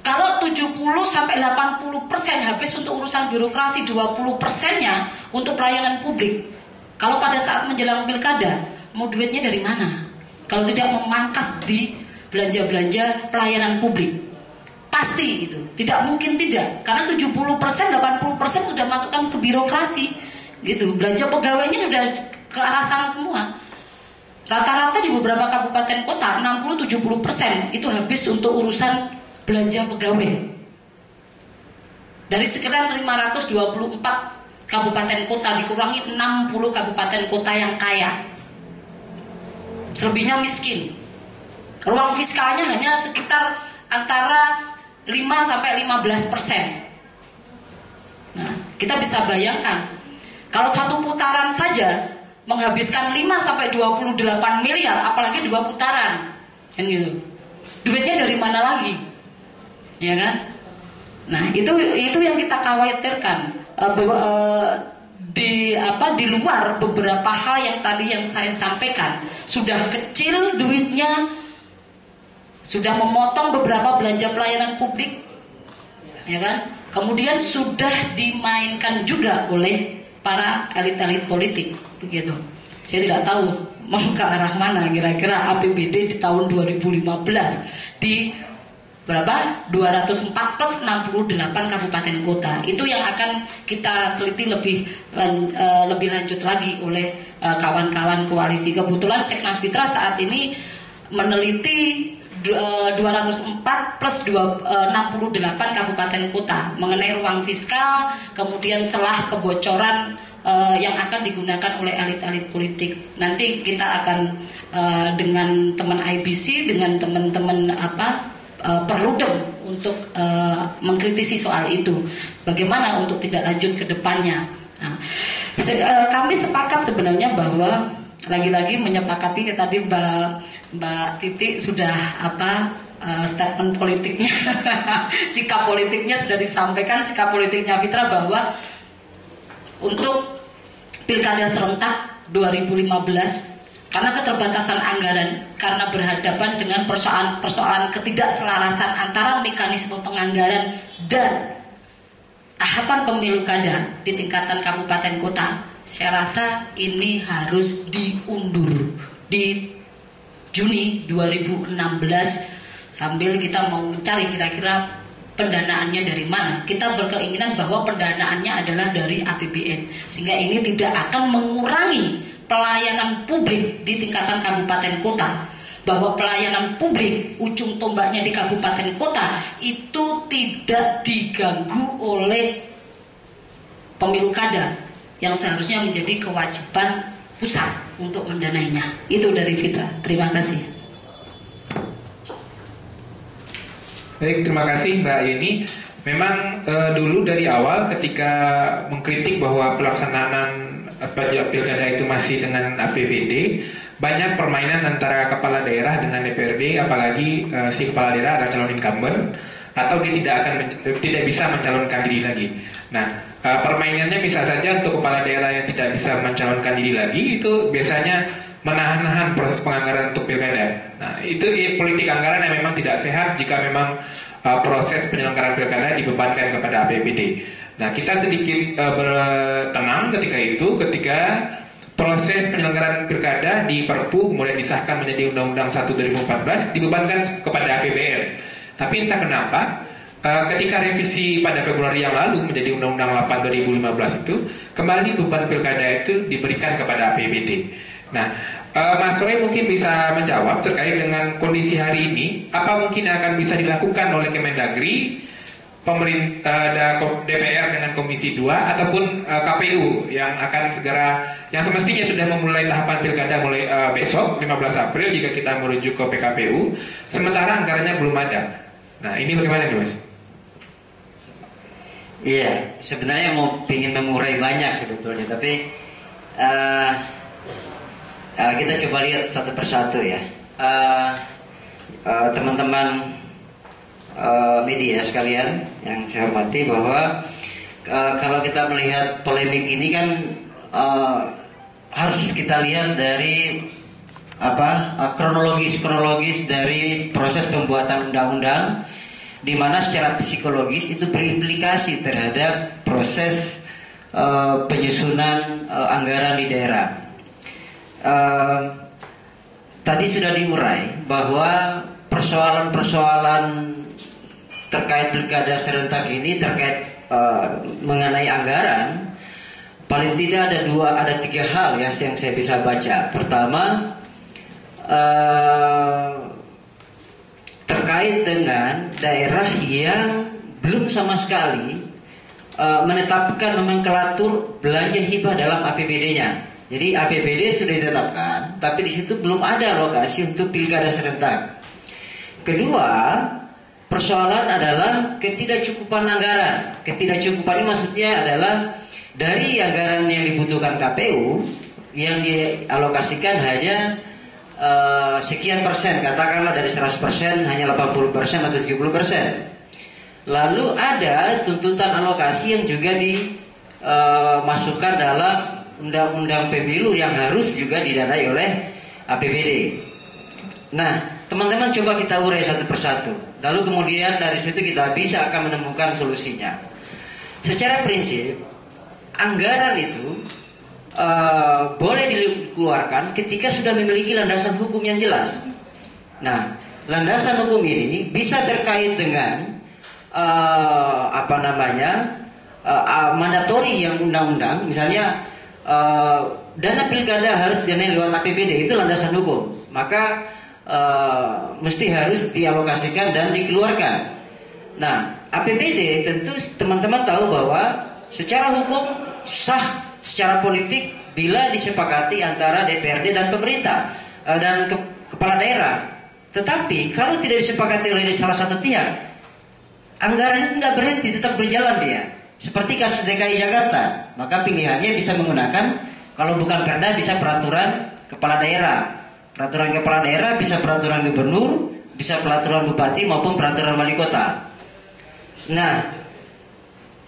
Kalau 70-80% habis untuk urusan birokrasi, 20%-nya untuk pelayanan publik. Kalau pada saat menjelang pilkada, mau duitnya dari mana? Kalau tidak memangkas di belanja-belanja pelayanan publik. Pasti itu, tidak mungkin tidak. Karena 70%, 80% sudah masukkan ke birokrasi, gitu. Belanja pegawainya sudah ke arah sana semua. Rata-rata di beberapa kabupaten kota 60-70% itu habis untuk urusan belanja pegawai. Dari sekitar 524 kabupaten kota dikurangi 60 kabupaten kota yang kaya. Selebihnya miskin. Ruang fiskalnya hanya sekitar antara 5-15%. Nah, kita bisa bayangkan kalau satu putaran saja menghabiskan 5-28 miliar, apalagi 2 putaran, kan gitu. Duitnya dari mana lagi, ya kan? Nah, itu yang kita khawatirkan. Di luar beberapa hal yang tadi yang saya sampaikan, sudah kecil duitnya, sudah memotong beberapa belanja pelayanan publik, ya kan? Kemudian sudah dimainkan juga oleh para elit-elit politik, begitu. Saya tidak tahu mau ke arah mana kira-kira APBD di tahun 2015 di berapa? 204 plus 68 kabupaten kota. Itu yang akan kita teliti lebih lanjut lagi oleh kawan-kawan koalisi. Kebetulan Seknas Fitra saat ini meneliti 204 plus 68 kabupaten kota mengenai ruang fiskal, kemudian celah kebocoran yang akan digunakan oleh elit-elit politik. Nanti kita akan dengan teman IBC, dengan teman-teman Perludem untuk mengkritisi soal itu. Bagaimana untuk tidak lanjut ke depannya. Nah, kami sepakat sebenarnya bahwa lagi-lagi menyepakati tadi Mbak Titi sudah statement politiknya, sikap politiknya sudah disampaikan, sikap politiknya Fitra bahwa untuk pilkada serentak 2015 karena keterbatasan anggaran, karena berhadapan dengan persoalan ketidakselarasan antara mekanisme penganggaran dan tahapan pemilu kada di tingkatan kabupaten kota, saya rasa ini harus diundur di Juni 2016 sambil kita mau mencari kira-kira pendanaannya dari mana. Kita berkeinginan bahwa pendanaannya adalah dari APBN, sehingga ini tidak akan mengurangi pelayanan publik di tingkatan kabupaten kota. Bahwa pelayanan publik ujung tombaknya di kabupaten kota itu tidak diganggu oleh pemilu kada yang seharusnya menjadi kewajiban pusat untuk mendanainya. Itu dari Fitra. Terima kasih. Baik, terima kasih Mbak Yeni. Memang dulu dari awal ketika mengkritik bahwa pelaksanaan pajak pilkada itu masih dengan APBD, banyak permainan antara kepala daerah dengan DPRD, apalagi si kepala daerah adalah calon incumbent atau dia tidak bisa mencalonkan diri lagi. Nah, permainannya bisa saja untuk kepala daerah yang tidak bisa mencalonkan diri lagi itu biasanya menahan-nahan proses penganggaran untuk pilkada. Nah, itu politik anggaran yang memang tidak sehat jika memang proses penyelenggaraan pilkada dibebankan kepada APBD. Nah, kita sedikit tenang ketika proses penyelenggaraan pilkada di Perpu kemudian disahkan menjadi Undang-Undang 1 2014 dibebankan kepada APBN. Tapi entah kenapa ketika revisi pada Februari yang lalu menjadi Undang-Undang 8 2015 itu kembali beban pilkada itu diberikan kepada APBD. Nah, Mas Roy mungkin bisa menjawab terkait dengan kondisi hari ini, apa mungkin akan bisa dilakukan oleh Kemendagri, pemerintah, DPR dengan Komisi 2 ataupun KPU yang akan segera, yang semestinya sudah memulai tahapan pilkada mulai besok 15 April jika kita merujuk ke PKPU, sementara anggarannya belum ada. Nah, ini bagaimana nih Mas? Iya, sebenarnya mau ingin mengurai banyak sebetulnya, tapi kita coba lihat satu persatu ya. Teman-teman media sekalian yang saya hormati, bahwa kalau kita melihat polemik ini kan harus kita lihat dari kronologis dari proses pembuatan undang-undang, di mana secara psikologis itu berimplikasi terhadap proses penyusunan anggaran di daerah. Tadi sudah diurai bahwa persoalan-persoalan terkait pilkada serentak ini terkait mengenai anggaran, paling tidak ada tiga hal ya yang saya bisa baca. Pertama, terkait dengan daerah yang belum sama sekali menetapkan nomenklatur belanja hibah dalam APBD-nya. Jadi APBD sudah ditetapkan, tapi di situ belum ada alokasi untuk pilkada serentak. Kedua, persoalan adalah ketidakcukupan anggaran. Ketidakcukupan ini maksudnya adalah dari anggaran yang dibutuhkan KPU yang dialokasikan hanya sekian persen, katakanlah dari 100% hanya 80% atau 70%. Lalu ada tuntutan alokasi yang juga dimasukkan dalam undang-undang pemilu yang harus juga didanai oleh APBD. Nah, teman-teman coba kita urai satu persatu. Lalu kemudian dari situ kita bisa akan menemukan solusinya. Secara prinsip, anggaran itu boleh dikeluarkan ketika sudah memiliki landasan hukum yang jelas. Nah, landasan hukum ini bisa terkait dengan mandatori yang undang-undang, misalnya dana pilkada harus didanai lewat APBD, itu landasan hukum. Maka mesti harus dialokasikan dan dikeluarkan. Nah, APBD tentu teman-teman tahu bahwa secara hukum sah secara politik bila disepakati antara DPRD dan pemerintah dan kepala daerah. Tetapi kalau tidak disepakati oleh salah satu pihak, anggaran itu nggak berhenti, tetap berjalan dia. Seperti kasus DKI Jakarta, maka pilihannya bisa menggunakan, kalau bukan perda bisa peraturan kepala daerah. Peraturan kepala daerah bisa peraturan gubernur, bisa peraturan bupati maupun peraturan wali kota. Nah,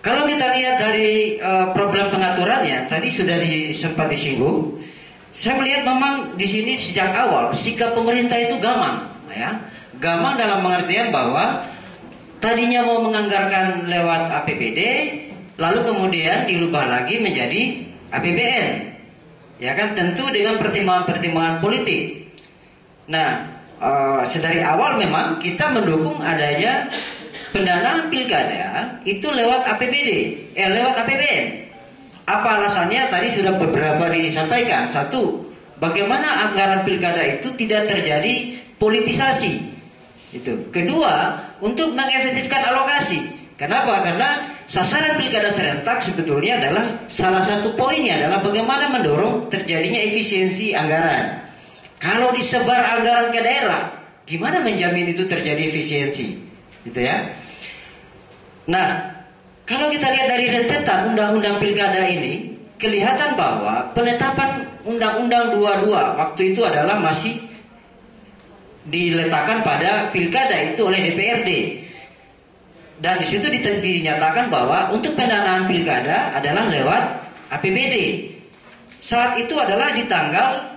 kalau kita lihat dari problem pengaturannya, tadi sudah sempat disinggung. Saya melihat memang di sini sejak awal sikap pemerintah itu gamang, ya. Gamang dalam pengertian bahwa tadinya mau menganggarkan lewat APBD, lalu kemudian dirubah lagi menjadi APBN. Ya kan, tentu dengan pertimbangan-pertimbangan politik. Nah, sedari awal memang kita mendukung adanya pendanaan pilkada itu lewat lewat APBN. Apa alasannya? Tadi sudah beberapa disampaikan. Satu, bagaimana anggaran pilkada itu tidak terjadi politisasi. Itu. Kedua, untuk mengefektifkan alokasi. Kenapa? Karena sasaran pilkada serentak sebetulnya adalah salah satu poinnya adalah bagaimana mendorong terjadinya efisiensi anggaran. Kalau disebar anggaran ke daerah, gimana menjamin itu terjadi efisiensi? Gitu ya. Nah, kalau kita lihat dari rentetan undang-undang pilkada ini, kelihatan bahwa penetapan undang-undang 22 waktu itu adalah masih diletakkan pada pilkada itu oleh DPRD. Dan di situ dinyatakan bahwa untuk pendanaan pilkada adalah lewat APBD. Saat itu adalah di tanggal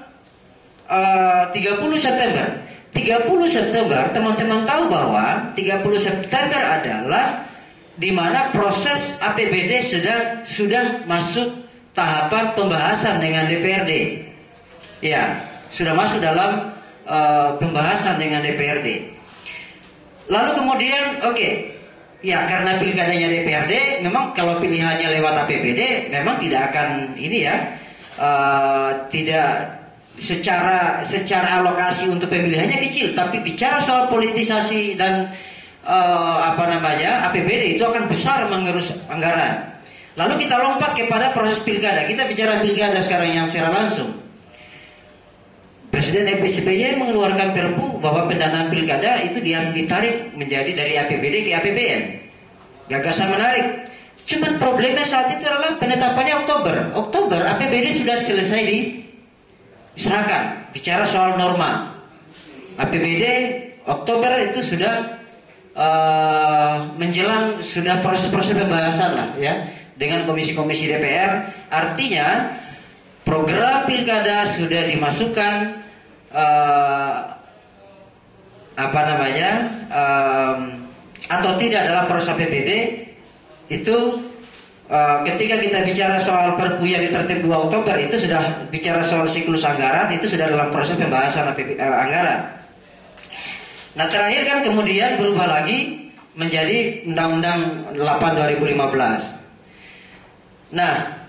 30 September. 30 September, teman-teman tahu bahwa 30 September adalah di mana proses APBD sudah masuk tahapan pembahasan dengan DPRD. Ya, sudah masuk dalam pembahasan dengan DPRD. Lalu kemudian, ya karena pilkadanya DPRD, memang kalau pilihannya lewat APBD, memang tidak akan tidak secara alokasi untuk pemilihannya kecil, tapi bicara soal politisasi dan APBD itu akan besar mengurus anggaran. Lalu kita lompat kepada proses pilkada. Kita bicara pilkada sekarang yang secara langsung. Presiden SBY mengeluarkan perpu bahwa pendanaan pilkada itu ditarik menjadi dari APBD ke APBN. Gagasan menarik. Cuman problemnya saat itu adalah penetapannya Oktober APBD sudah selesai disahkan. Bicara soal norma APBD Oktober itu sudah menjelang sudah proses-proses pembahasan lah ya dengan komisi-komisi DPR. Artinya program pilkada sudah dimasukkan atau tidak dalam proses APBD itu. Ketika kita bicara soal Perpu yang ditertib 2 Oktober itu sudah bicara soal siklus anggaran, itu sudah dalam proses pembahasan anggaran. Nah terakhir kan kemudian berubah lagi menjadi Undang-Undang 8 2015. Nah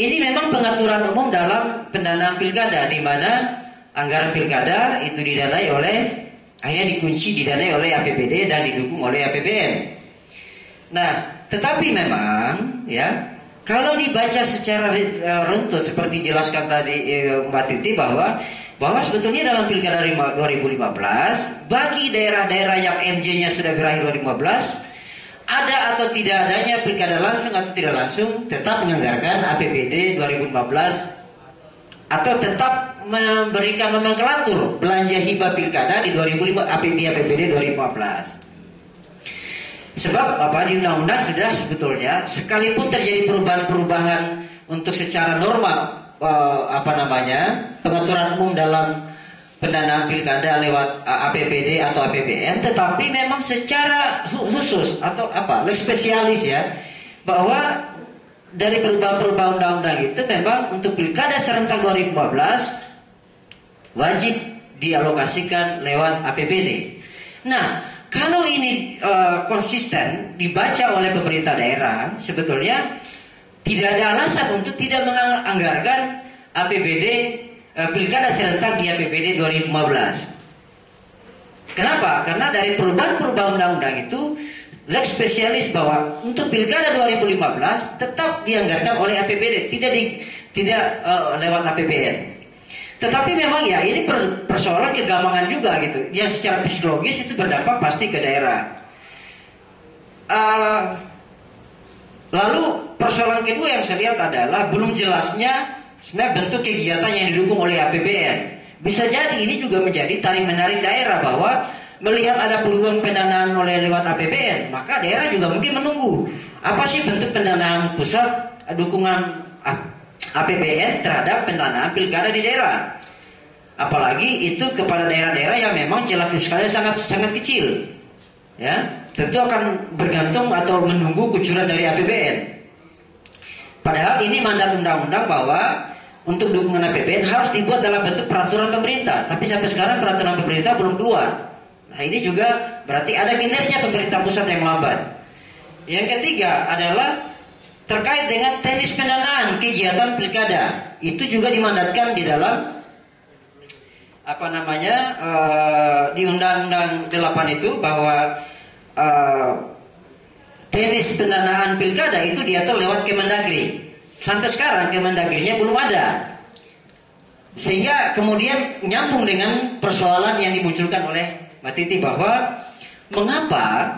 ini memang pengaturan umum dalam pendanaan pilkada, di mana anggaran pilkada itu akhirnya dikunci didanai oleh APBD dan didukung oleh APBN. Nah tetapi memang ya kalau dibaca secara runtut seperti dijelaskan tadi Mbak Titi bahwa sebetulnya dalam pilkada 2015 bagi daerah-daerah yang MJ-nya sudah berakhir 2015 ada atau tidak adanya pilkada langsung atau tidak langsung tetap menganggarkan APBD 2015 atau tetap memberikan nomenklatur belanja hibah pilkada di APBD 2015. Sebab di undang-undang sudah sebetulnya sekalipun terjadi perubahan-perubahan untuk secara normal pengaturan umum dalam pendanaan pilkada lewat APBD atau APBN, tetapi memang secara khusus atau lex spesialis ya, bahwa dari perubahan-perubahan undang-undang itu memang untuk pilkada serentak 2015 wajib dialokasikan lewat APBD. Nah kalau ini konsisten dibaca oleh pemerintah daerah, sebetulnya tidak ada alasan untuk tidak menganggarkan APBD pilkada serentak di APBD 2015. Kenapa? Karena dari perubahan-perubahan undang-undang itu lex spesialis bahwa untuk pilkada 2015 tetap dianggarkan oleh APBD, tidak lewat APBN. Tetapi memang ya ini persoalan kegampangan juga gitu, yang secara psikologis itu berdampak pasti ke daerah. Lalu persoalan kedua yang saya lihat adalah belum jelasnya sebenarnya bentuk kegiatan yang didukung oleh APBN. Bisa jadi ini juga menjadi tarik-menarik daerah, bahwa melihat ada peluang pendanaan lewat APBN, maka daerah juga mungkin menunggu apa sih bentuk pendanaan pusat, dukungan APBN terhadap pendanaan pilkada di daerah. Apalagi itu kepada daerah-daerah yang memang celah fiskalnya sangat kecil. Ya, tentu akan bergantung atau menunggu kucuran dari APBN. Padahal ini mandat undang-undang bahwa untuk dukungan APBN harus dibuat dalam bentuk peraturan pemerintah. Tapi sampai sekarang peraturan pemerintah belum keluar. Nah ini juga berarti ada kinerja pemerintah pusat yang lambat. Yang ketiga adalah terkait dengan teknis pendanaan kegiatan pilkada, itu juga dimandatkan di dalam di Undang-Undang 8 itu, bahwa teknis pendanaan pilkada itu diatur lewat Kemendagri. Sampai sekarang Kemendagrinya belum ada, sehingga kemudian nyambung dengan persoalan yang dimunculkan oleh Mbak Titi, bahwa mengapa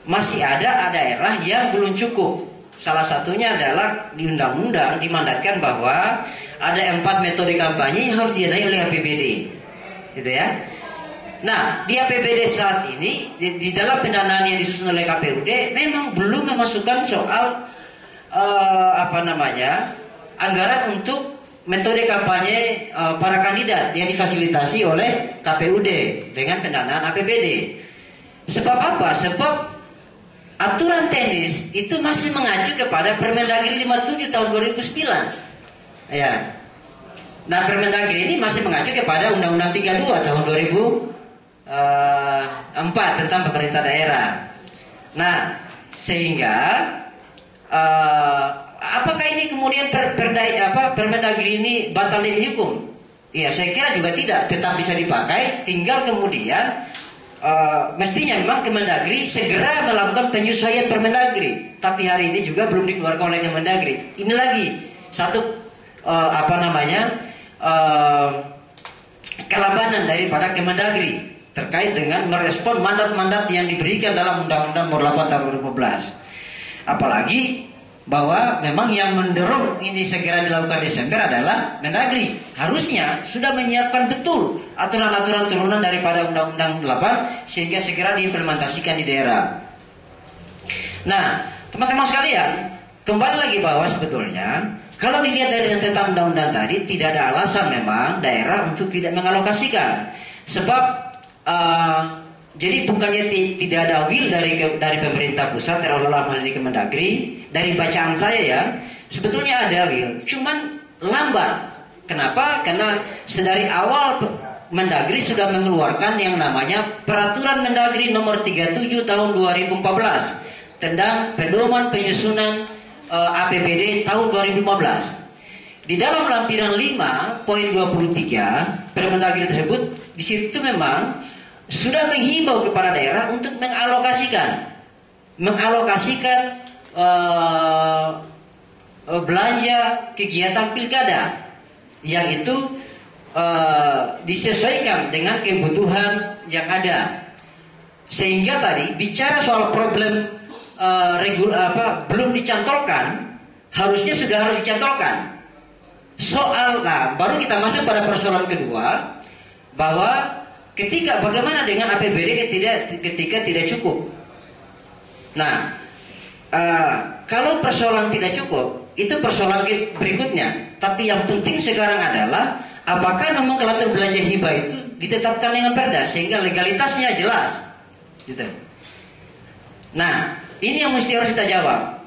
masih ada daerah yang belum cukup. Salah satunya adalah di undang-undang dimandatkan bahwa ada 4 metode kampanye yang harus didanai oleh APBD, gitu ya. Nah, di APBD saat ini di dalam pendanaan yang disusun oleh KPUD memang belum memasukkan soal anggaran untuk metode kampanye para kandidat yang difasilitasi oleh KPUD dengan pendanaan APBD. Sebab apa? Sebab aturan teknis itu masih mengacu kepada Permendagri 57 tahun 2009. Ya. Nah, Permendagri ini masih mengacu kepada Undang-Undang 32 tahun 2004 tentang pemerintah daerah. Nah, sehingga apakah ini kemudian Permendagri ini batal demi hukum? Ya, saya kira juga tidak, tetap bisa dipakai. Tinggal kemudian mestinya memang Kemendagri segera melakukan penyesuaian Permendagri, tapi hari ini juga belum dikeluarkan oleh Kemendagri. Ini lagi satu kelabanan daripada Kemendagri terkait dengan merespon mandat-mandat yang diberikan dalam Undang-Undang Nomor 8 tahun 2015. Apalagi bahwa memang yang mendorong ini segera dilakukan Desember adalah Mendagri. Harusnya sudah menyiapkan betul aturan-aturan turunan daripada Undang-Undang 8 sehingga segera diimplementasikan di daerah. Nah, teman-teman sekalian, kembali lagi bahwa sebetulnya kalau dilihat dari tentang undang-undang tadi, tidak ada alasan memang daerah untuk tidak mengalokasikan. Sebab jadi bukannya tidak ada will dari pemerintah pusat, terlalu lama ini Kemendagri. Dari bacaan saya ya, sebetulnya ada will, cuman lambat. Kenapa? Karena sedari awal Mendagri sudah mengeluarkan yang namanya Peraturan Mendagri Nomor 37 Tahun 2014 tentang pedoman penyusunan APBD tahun 2015. Di dalam lampiran 5 poin 23 Permendagri tersebut, di situ memang sudah menghimbau kepada daerah untuk mengalokasikan belanja kegiatan pilkada yang itu disesuaikan dengan kebutuhan yang ada. Sehingga tadi bicara soal problem belum dicantolkan, harusnya sudah harus dicantolkan. Baru kita masuk pada persoalan kedua, bahwa bagaimana dengan APBD ketika tidak cukup. Nah, kalau persoalan tidak cukup, itu persoalan berikutnya. Tapi yang penting sekarang adalah apakah nomenklatur belanja hibah itu ditetapkan dengan perda sehingga legalitasnya jelas, gitu. Nah, ini yang mesti harus kita jawab.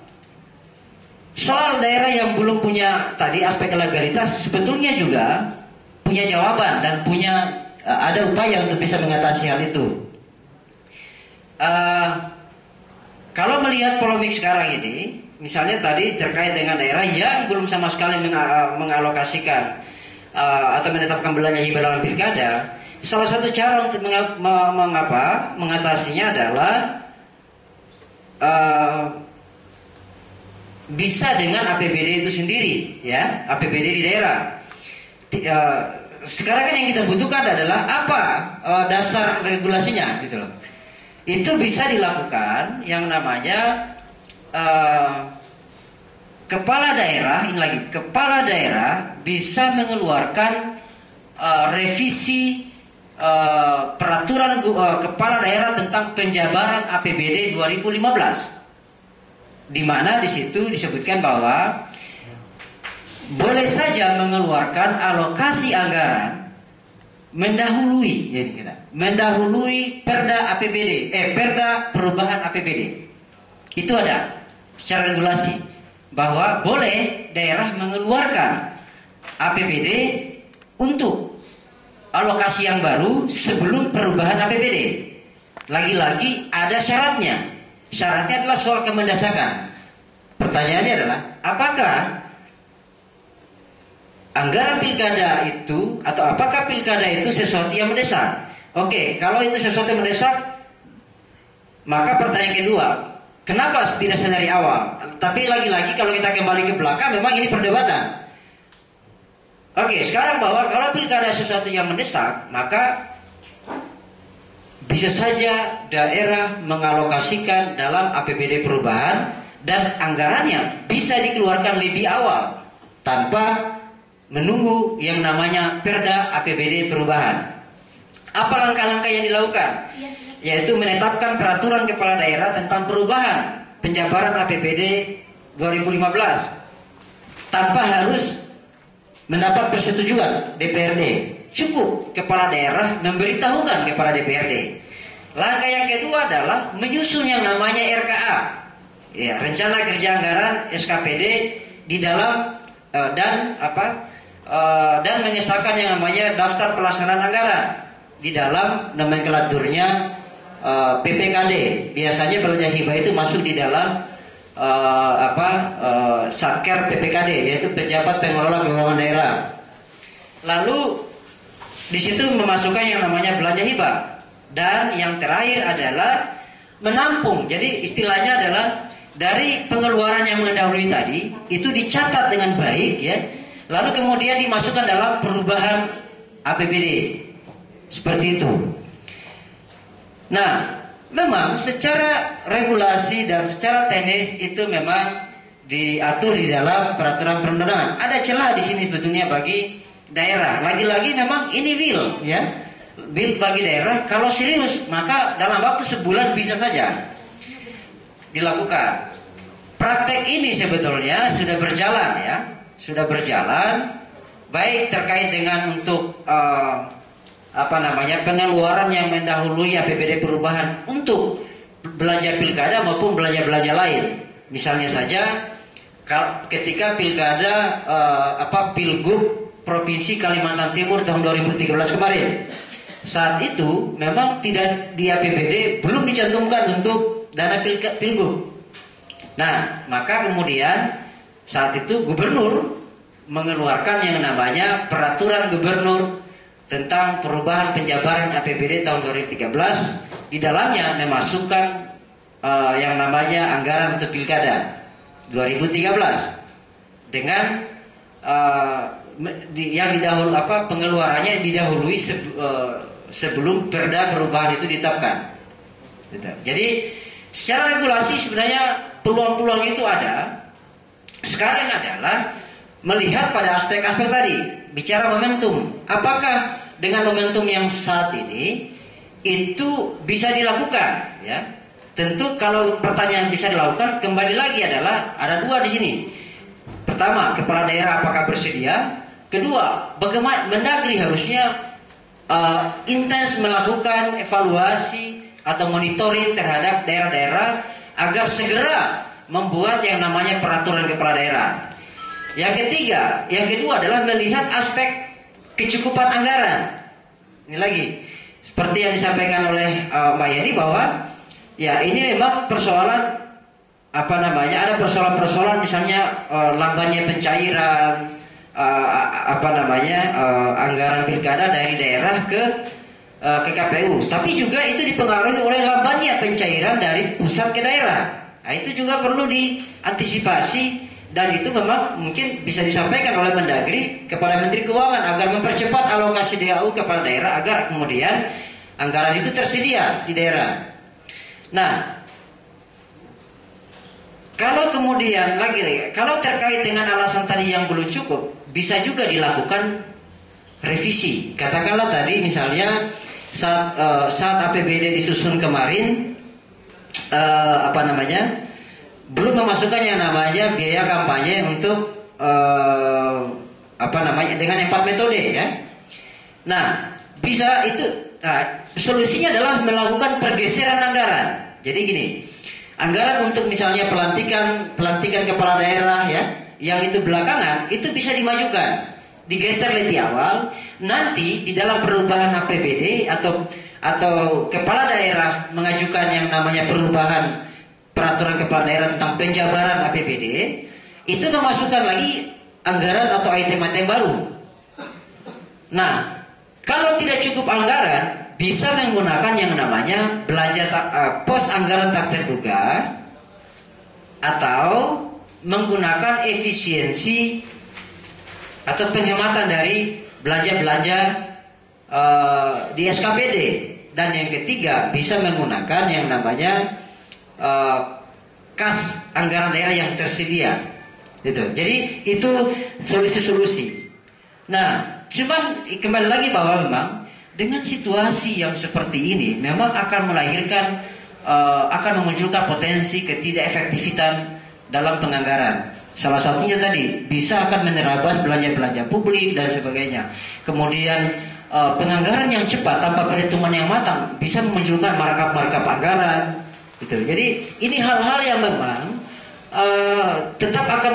Soal daerah yang belum punya tadi aspek legalitas, sebetulnya juga punya jawaban dan punya ada upaya untuk bisa mengatasi hal itu. Kalau melihat polemik sekarang ini, misalnya tadi terkait dengan daerah yang belum sama sekali mengalokasikan atau menetapkan belanja hibah dalam pilkada, salah satu cara untuk mengatasinya adalah bisa dengan APBD itu sendiri, ya, APBD di daerah. Sekarang kan yang kita butuhkan adalah apa dasar regulasinya, gitu loh. Itu bisa dilakukan yang namanya kepala daerah, ini lagi, kepala daerah bisa mengeluarkan revisi peraturan kepala daerah tentang penjabaran APBD 2015, di mana di situ disebutkan bahwa boleh saja mengeluarkan alokasi anggaran mendahului perda APBD, perda perubahan APBD. Itu ada secara regulasi bahwa boleh daerah mengeluarkan APBD untuk alokasi yang baru sebelum perubahan APBD. Lagi-lagi ada syaratnya. Syaratnya adalah soal kemendesakan. Pertanyaannya adalah apakah anggaran pilkada itu, atau apakah pilkada itu sesuatu yang mendesak? Oke, kalau itu sesuatu yang mendesak, maka pertanyaan kedua, kenapa tidak dari awal? Tapi lagi-lagi kalau kita kembali ke belakang, memang ini perdebatan. Oke, sekarang bahwa kalau pilkada sesuatu yang mendesak, maka bisa saja daerah mengalokasikan dalam APBD perubahan dan anggarannya bisa dikeluarkan lebih awal tanpa menunggu yang namanya perda APBD perubahan. Apa langkah-langkah yang dilakukan? Yaitu menetapkan peraturan kepala daerah tentang perubahan penjabaran APBD 2015 tanpa harus mendapat persetujuan DPRD. Cukup kepala daerah memberitahukan kepada DPRD. Langkah yang kedua adalah menyusun yang namanya RKA, ya, rencana kerja anggaran SKPD di dalam dan mengesahkan yang namanya daftar pelaksanaan anggaran di dalam nomenklaturnya PPKD. Biasanya belanja hibah itu masuk di dalam Satker PPKD, yaitu pejabat pengelola keuangan daerah. Lalu di situ memasukkan yang namanya belanja hibah. Dan yang terakhir adalah menampung. Jadi istilahnya adalah dari pengeluaran yang mendahului tadi itu dicatat dengan baik, ya. Lalu kemudian dimasukkan dalam perubahan APBD. Seperti itu. Nah, memang secara regulasi dan secara teknis itu memang diatur di dalam peraturan perundang-undangan. Ada celah di sini sebetulnya bagi daerah. Lagi-lagi memang ini will, ya, will bagi daerah. Kalau serius maka dalam waktu sebulan bisa saja dilakukan. Praktek ini sebetulnya sudah berjalan, ya, sudah berjalan, baik terkait dengan untuk pengeluaran yang mendahului APBD perubahan untuk belanja pilkada maupun belanja-belanja lain. Misalnya saja ketika pilkada Pilgub Provinsi Kalimantan Timur tahun 2013 kemarin, saat itu memang tidak di APBD belum dicantumkan untuk dana Pilgub. Nah, maka kemudian saat itu gubernur mengeluarkan yang namanya peraturan gubernur tentang perubahan penjabaran APBD tahun 2013. Di dalamnya memasukkan yang namanya anggaran untuk pilkada 2013 dengan yang didahului pengeluarannya didahului sebelum perda perubahan itu ditetapkan. Jadi secara regulasi sebenarnya peluang-peluang itu ada. Sekarang adalah melihat pada aspek-aspek tadi, bicara momentum. Apakah dengan momentum yang saat ini itu bisa dilakukan, ya? Tentu kalau pertanyaan bisa dilakukan, kembali lagi adalah ada dua di sini. Pertama, kepala daerah apakah bersedia? Kedua, bagaimana Mendagri harusnya intens melakukan evaluasi atau monitoring terhadap daerah-daerah agar segera membuat yang namanya peraturan kepala daerah. Yang ketiga, yang kedua adalah melihat aspek kecukupan anggaran. Ini lagi seperti yang disampaikan oleh Mbak Yeni bahwa ya ini memang persoalan ada persoalan-persoalan misalnya lambannya pencairan anggaran pilkada dari daerah ke KPU, tapi juga itu dipengaruhi oleh lambannya pencairan dari pusat ke daerah. Nah, itu juga perlu diantisipasi dan itu memang mungkin bisa disampaikan oleh Mendagri kepada Menteri Keuangan agar mempercepat alokasi DAU kepada daerah agar kemudian anggaran itu tersedia di daerah. Nah, kalau kemudian kalau terkait dengan alasan tadi yang belum cukup, bisa juga dilakukan revisi. Katakanlah tadi misalnya saat APBD disusun kemarin belum memasukkan yang namanya biaya kampanye untuk dengan 4 metode, ya. Nah, bisa itu. Nah, solusinya adalah melakukan pergeseran anggaran. Jadi gini, anggaran untuk misalnya pelantikan kepala daerah, ya, yang itu belakangan itu bisa dimajukan, digeser lebih awal. Nanti di dalam perubahan APBD atau kepala daerah mengajukan yang namanya perubahan peraturan kepala daerah tentang penjabaran APBD, itu memasukkan lagi anggaran atau item-item baru. Nah, kalau tidak cukup anggaran, bisa menggunakan yang namanya belanja pos anggaran tak terduga atau menggunakan efisiensi atau penghematan dari belanja-belanja di SKPD. Dan yang ketiga, bisa menggunakan yang namanya kas anggaran daerah yang tersedia, gitu. Jadi itu solusi-solusi. Nah, cuman kembali lagi bahwa memang dengan situasi yang seperti ini memang akan melahirkan akan memunculkan potensi ketidakefektifan dalam penganggaran. Salah satunya tadi bisa akan menerabas belanja-belanja publik dan sebagainya. Kemudian penganggaran yang cepat tanpa perhitungan yang matang bisa memunculkan markup-markup anggaran, gitu. Jadi ini hal-hal yang memang tetap akan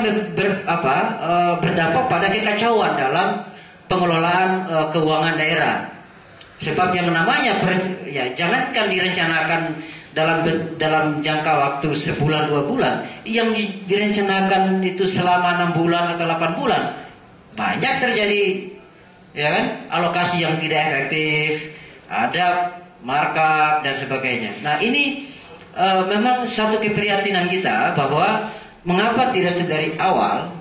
berdampak pada kekacauan dalam pengelolaan keuangan daerah. Sebab yang namanya jangankan direncanakan dalam jangka waktu sebulan 2 bulan, yang direncanakan itu selama 6 bulan atau 8 bulan, banyak terjadi, ya kan, alokasi yang tidak efektif, ada markup dan sebagainya. Nah, ini memang satu keprihatinan kita bahwa mengapa tidak sedari awal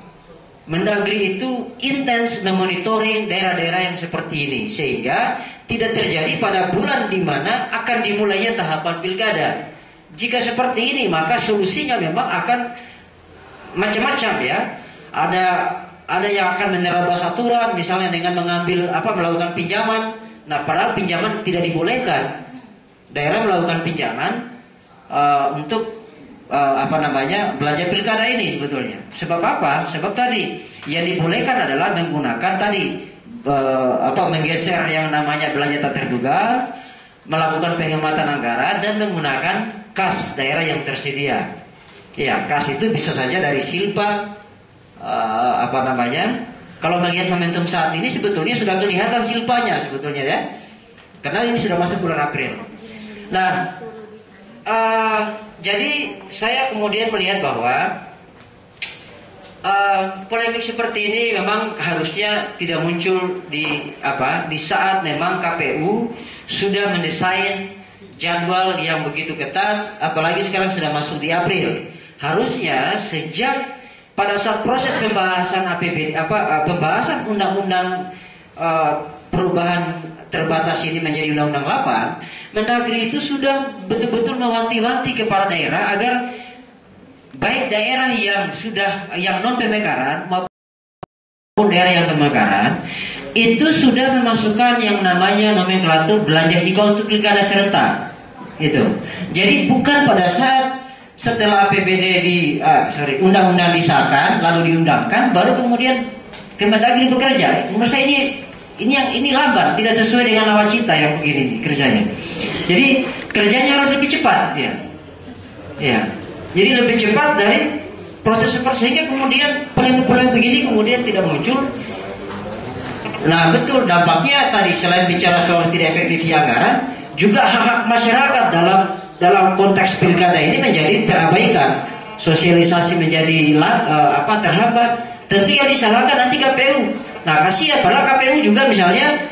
Mendagri itu intens memonitoring daerah-daerah yang seperti ini, sehingga tidak terjadi pada bulan di mana akan dimulainya tahapan pilkada. Jika seperti ini, maka solusinya memang akan macam-macam ya. Ada yang akan menerabas aturan, misalnya dengan melakukan pinjaman. Nah, padahal pinjaman tidak dibolehkan. Daerah melakukan pinjaman untuk belanja pilkada ini sebetulnya. Sebab apa? Sebab tadi yang dibolehkan adalah menggunakan menggeser yang namanya belanja tak terduga, melakukan penghematan anggaran dan menggunakan kas daerah yang tersedia. Ya, kas itu bisa saja dari silpa. Kalau melihat momentum saat ini sebetulnya sudah kelihatan silpanya sebetulnya ya, karena ini sudah masuk bulan April. Nah, jadi saya kemudian melihat bahwa polemik seperti ini memang harusnya tidak muncul di saat memang KPU sudah mendesain jadwal yang begitu ketat, apalagi sekarang sudah masuk di April. Harusnya sejak pada saat proses pembahasan pembahasan undang-undang perubahan terbatas ini menjadi undang-undang 8, Mendagri itu sudah betul-betul mewanti-wanti kepada daerah agar baik daerah yang non pemekaran maupun daerah yang pemekaran itu sudah memasukkan yang namanya nomenklatur belanja hibah untuk pilkada serentak. Itu. Jadi bukan pada saat setelah APBD undang-undang disahkan lalu diundangkan baru kemudian Kemendagri bekerja. Menurut saya ini lambat, tidak sesuai dengan nawacita yang begini nih kerjanya. Jadi kerjanya harus lebih cepat ya. Ya. Jadi lebih cepat dari proses seperti sehingga kemudian polemik-polemik begini kemudian tidak muncul. Nah, betul dampaknya tadi selain bicara soal tidak efektifnya anggaran, juga hak-hak masyarakat dalam konteks pilkada ini menjadi terabaikan, sosialisasi menjadi terhambat. Tentu yang disalahkan nanti KPU. Nah, kasihan padahal KPU juga misalnya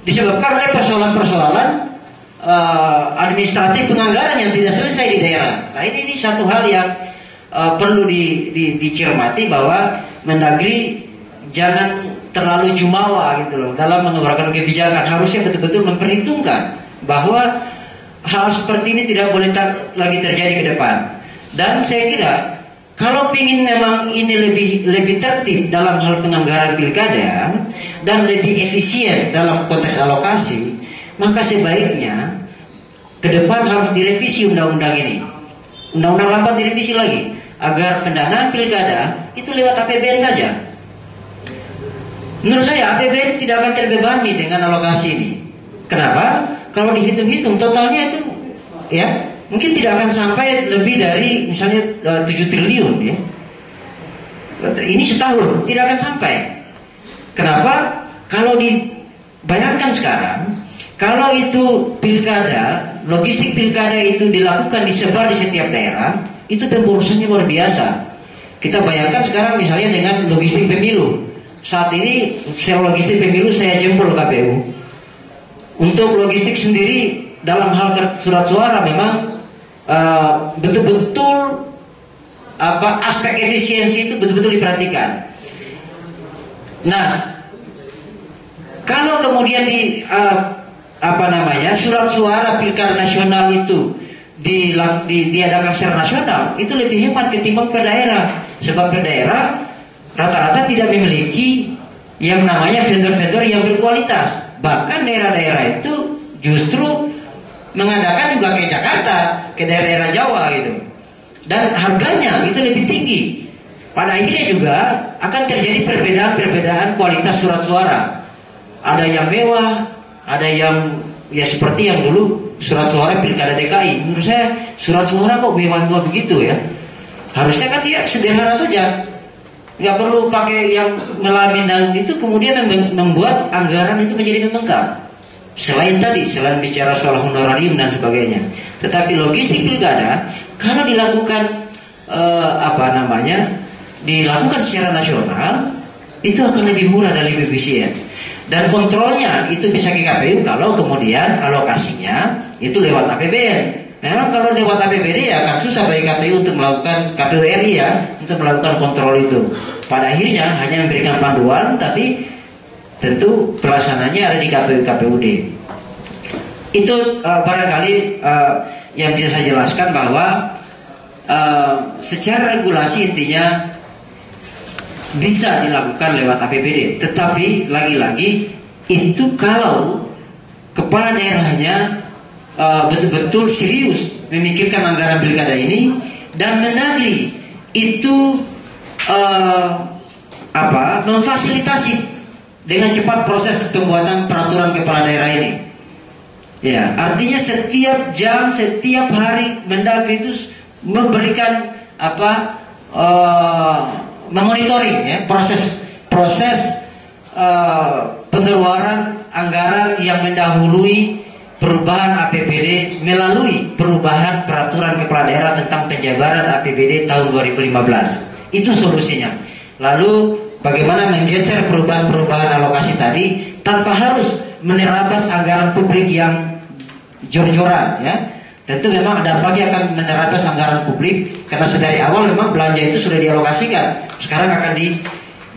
disebabkan oleh persoalan-persoalan administratif penganggaran yang tidak selesai di daerah. Nah, ini satu hal yang perlu dicermati bahwa Mendagri jangan terlalu jumawa gitu loh dalam mengeluarkan kebijakan. Harusnya betul-betul memperhitungkan bahwa hal seperti ini tidak boleh lagi terjadi ke depan. Dan saya kira kalau ingin memang ini lebih tertib dalam hal penganggaran pilkada dan lebih efisien dalam konteks alokasi, maka sebaiknya ke depan harus direvisi undang-undang ini. Undang-undang 8 direvisi lagi agar pendanaan pilkada itu lewat APBN saja. Menurut saya APBN tidak akan terbebani dengan alokasi ini. Kenapa? Kalau dihitung-hitung totalnya itu ya mungkin tidak akan sampai lebih dari misalnya 7 triliun ya. Ini setahun tidak akan sampai. Kenapa? Kalau dibayangkan sekarang, kalau itu pilkada, logistik pilkada itu dilakukan disebar di setiap daerah, itu pemborosannya luar biasa. Kita bayangkan sekarang misalnya dengan logistik pemilu. Saat ini sel logistik pemilu saya jempol KPU. Untuk logistik sendiri dalam hal surat suara memang betul-betul aspek efisiensi itu betul-betul diperhatikan. Nah, kalau kemudian surat suara pilkada nasional itu diadakan secara nasional, itu lebih hemat ketimbang per daerah. Sebab per daerah rata-rata tidak memiliki yang namanya vendor-vendor yang berkualitas. Bahkan daerah-daerah itu justru mengadakan juga ke Jakarta, ke daerah-daerah Jawa gitu. Dan harganya itu lebih tinggi. Pada akhirnya juga akan terjadi perbedaan kualitas surat suara. Ada yang mewah, ada yang ya seperti yang dulu surat suara pilkada DKI. Menurut saya surat suara kok mewah-mewah begitu ya. Harusnya kan dia sederhana saja. Nggak perlu pakai yang melamin dan itu kemudian membuat anggaran itu menjadi membengkak. Selain bicara soal honorarium dan sebagainya, tetapi logistik pilkada kalau dilakukan dilakukan secara nasional itu akan lebih murah dan lebih efisien. Dan kontrolnya itu bisa ke KPU kalau kemudian alokasinya itu lewat APBN. Memang kalau lewat APBD ya akan susah bagi KPU untuk melakukan, KPU RI ya, untuk melakukan kontrol itu. Pada akhirnya hanya memberikan panduan, tapi tentu pelaksananya ada di KPU-KPUD. Itu barangkali yang bisa saya jelaskan bahwa secara regulasi intinya bisa dilakukan lewat APBD, tetapi lagi-lagi itu kalau kepala daerahnya betul-betul serius memikirkan anggaran pilkada ini, dan Mendagri itu memfasilitasi dengan cepat proses pembuatan peraturan kepala daerah ini. Ya, artinya setiap jam, setiap hari Mendagri itu memberikan memonitoring ya proses pengeluaran anggaran yang mendahului perubahan APBD melalui perubahan peraturan kepala daerah tentang penjabaran APBD tahun 2015. Itu solusinya. Lalu bagaimana menggeser perubahan-perubahan alokasi tadi tanpa harus menerabas anggaran publik yang jor-joran ya. Tentu memang dampaknya akan menerabas anggaran publik karena sedari awal memang belanja itu sudah dialokasikan. Sekarang akan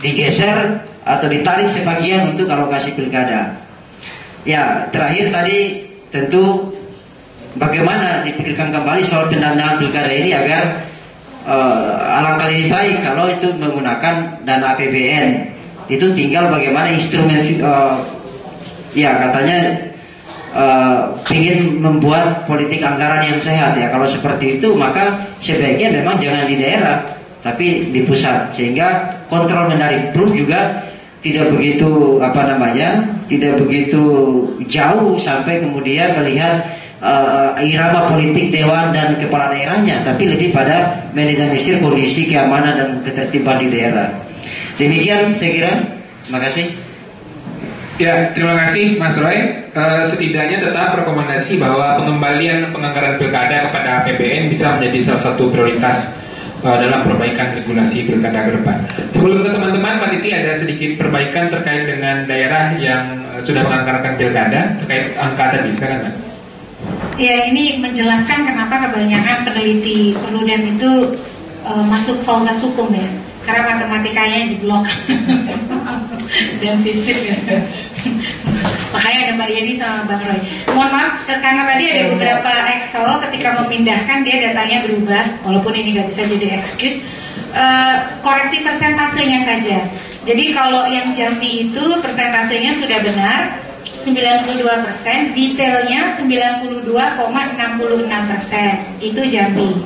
digeser atau ditarik sebagian untuk alokasi pilkada. Ya, terakhir tadi tentu bagaimana dipikirkan kembali soal pendanaan pilkada ini agar alangkah lebih baik kalau itu menggunakan dana APBN. Itu tinggal bagaimana instrumen katanya ingin membuat politik anggaran yang sehat ya. Kalau seperti itu maka sebaiknya memang jangan di daerah tapi di pusat, sehingga kontrol Mendagri juga tidak begitu tidak begitu jauh sampai kemudian melihat irama politik dewan dan kepala daerahnya, tapi lebih pada mendinamisir kondisi keamanan dan ketertiban di daerah. Demikian saya kira. Terima kasih. Ya, terima kasih Mas Roy. Setidaknya tetap rekomendasi bahwa pengembalian penganggaran pilkada kepada APBN bisa menjadi salah satu prioritas dalam perbaikan regulasi pilkada ke depan. Sebelum ke teman-teman, Pak Titi ada sedikit perbaikan terkait dengan daerah yang sudah menganggarkan pilkada terkait angka tadi. Silakan, Pak. Ya, ini menjelaskan kenapa kebanyakan peneliti Perludem itu masuk fakultas hukum ya, karena matematikanya jeblok dan fisik ya. Makanya ada Mbak Yeni sama Bang Roy. Mohon maaf, karena tadi ada beberapa Excel ketika memindahkan dia datanya berubah, walaupun ini nggak bisa jadi excuse. Koreksi persentasenya saja. Jadi kalau yang Jambi itu persentasenya sudah benar 92%, detailnya 92,66%. Itu Jambi.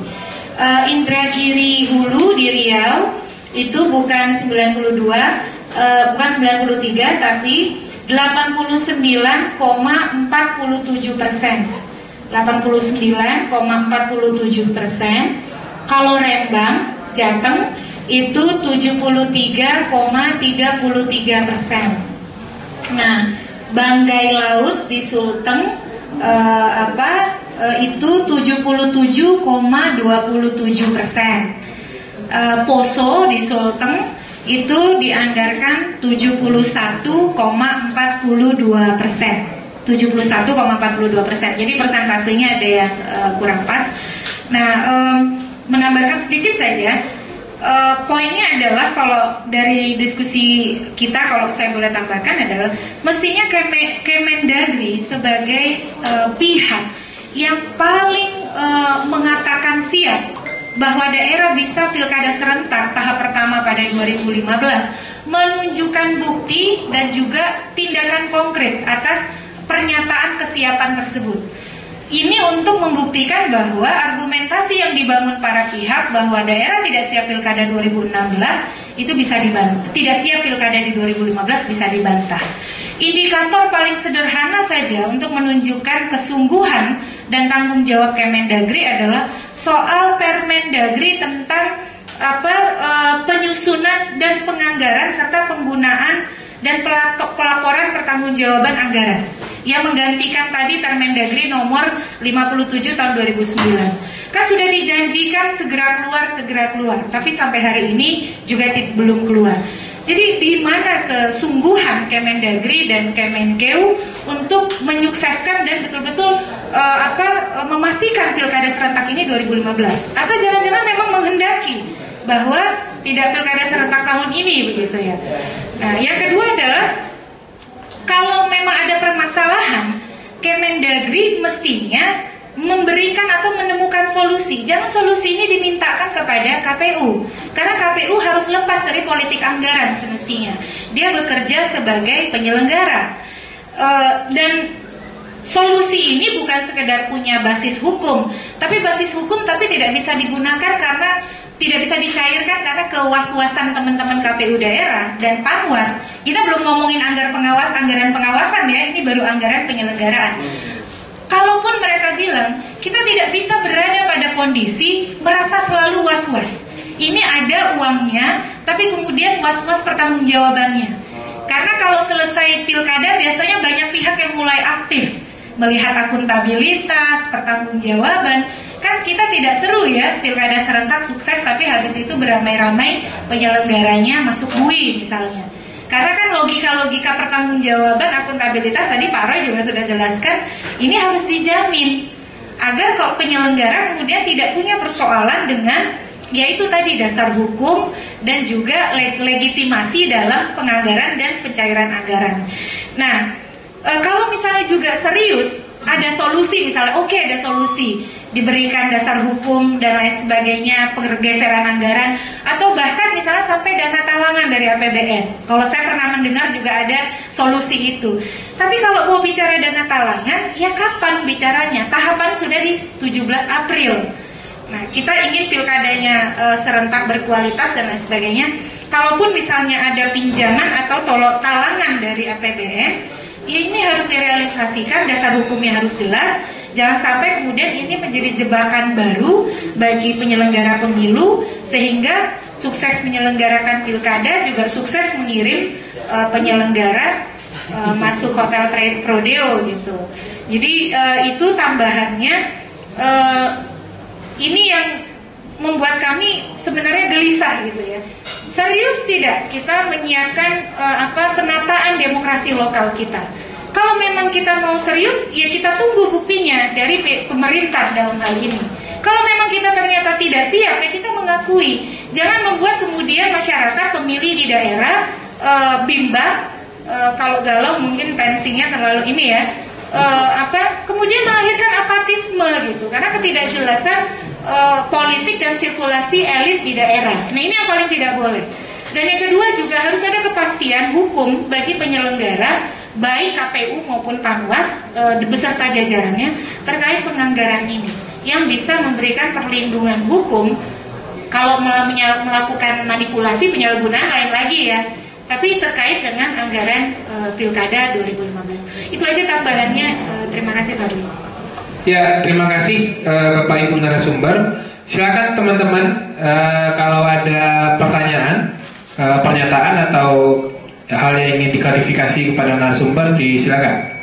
Indragiri Hulu di Riau itu bukan 93 tapi 89,47%. 89,47%. Kalau Rembang, Jateng itu 73,33%. Nah, Banggai Laut di Sulteng itu 77,27%. Poso di Sulteng itu dianggarkan 71,42%. 71,42%. Jadi persentasenya ada yang kurang pas. Nah, menambahkan sedikit saja, poinnya adalah kalau dari diskusi kita, kalau saya boleh tambahkan adalah mestinya Kemendagri sebagai pihak yang paling mengatakan siap bahwa daerah bisa pilkada serentak tahap pertama pada 2015 menunjukkan bukti dan juga tindakan konkret atas pernyataan kesiapan tersebut. Ini untuk membuktikan bahwa argumentasi yang dibangun para pihak bahwa daerah tidak siap pilkada 2016 itu bisa dibantah, tidak siap pilkada di 2015 bisa dibantah. Indikator paling sederhana saja untuk menunjukkan kesungguhan dan tanggung jawab Kemendagri adalah soal Permendagri tentang penyusunan dan penganggaran serta penggunaan dan pelaporan pertanggungjawaban anggaran yang menggantikan tadi Permendagri nomor 57 tahun 2009. Kan sudah dijanjikan segera keluar, tapi sampai hari ini juga belum keluar. Jadi di mana kesungguhan Kemendagri dan Kemenkeu untuk menyukseskan dan betul-betul memastikan pilkada serentak ini 2015? Atau jangan-jangan memang menghendaki bahwa tidak pilkada serentak tahun ini begitu ya? Nah, yang kedua adalah kalau memang ada permasalahan, Kemendagri mestinya memberikan atau menemukan solusi. Jangan solusi ini dimintakan kepada KPU, karena KPU harus lepas dari politik anggaran semestinya. Dia bekerja sebagai penyelenggara, dan solusi ini bukan sekedar punya basis hukum, tapi basis hukum tapi tidak bisa digunakan karena tidak bisa dicairkan karena kewas-wasan teman-teman KPU daerah dan Panwas. Kita belum ngomongin anggaran pengawasan ya, ini baru anggaran penyelenggaraan. Kalaupun mereka bilang, kita tidak bisa berada pada kondisi merasa selalu was-was. Ini ada uangnya, tapi kemudian was-was pertanggungjawabannya. Karena kalau selesai pilkada biasanya banyak pihak yang mulai aktif melihat akuntabilitas, pertanggungjawaban. Kan kita tidak seru ya pilkada serentak sukses tapi habis itu beramai-ramai penyelenggaranya masuk bui misalnya. Karena kan logika-logika pertanggungjawaban akuntabilitas tadi Pak Roy juga sudah jelaskan, ini harus dijamin agar kalau penyelenggara kemudian tidak punya persoalan dengan yaitu tadi dasar hukum dan juga legitimasi dalam penganggaran dan pencairan anggaran. Nah, kalau misalnya juga serius ada solusi, misalnya oke, ada solusi diberikan dasar hukum dan lain sebagainya, pergeseran anggaran, atau bahkan misalnya sampai dana talangan dari APBN. Kalau saya pernah mendengar juga ada solusi itu. Tapi kalau mau bicara dana talangan, ya kapan bicaranya? Tahapan sudah di 17 April. Nah, kita ingin pilkadanya serentak berkualitas dan lain sebagainya. Kalaupun misalnya ada pinjaman atau talangan dari APBN, ya ini harus direalisasikan, dasar hukumnya harus jelas. Jangan sampai kemudian ini menjadi jebakan baru bagi penyelenggara pemilu, sehingga sukses menyelenggarakan pilkada juga sukses mengirim penyelenggara masuk hotel rodeo gitu. Jadi itu tambahannya, ini yang membuat kami sebenarnya gelisah gitu ya. Serius tidak kita menyiapkan penataan demokrasi lokal kita? Kalau memang kita mau serius, ya kita tunggu buktinya dari pemerintah dalam hal ini. Kalau memang kita ternyata tidak siap, ya kita mengakui. Jangan membuat kemudian masyarakat pemilih di daerah bimbang, kalau galau mungkin tensinya terlalu ini ya, kemudian melahirkan apatisme gitu, karena ketidakjelasan politik dan sirkulasi elit di daerah. Nah ini yang paling tidak boleh. Dan yang kedua juga harus ada kepastian hukum bagi penyelenggara, baik KPU maupun Panwas beserta jajarannya terkait penganggaran ini, yang bisa memberikan perlindungan hukum. Kalau melakukan manipulasi penyalahgunaan lain lagi ya, tapi terkait dengan anggaran pilkada 2015. Itu aja tambahannya. Terima kasih Pak Dwi. Ya, terima kasih Bapak Ibu narasumber. Silakan teman-teman kalau ada pertanyaan, pernyataan atau hal yang ingin diklarifikasi kepada narasumber, disilakan.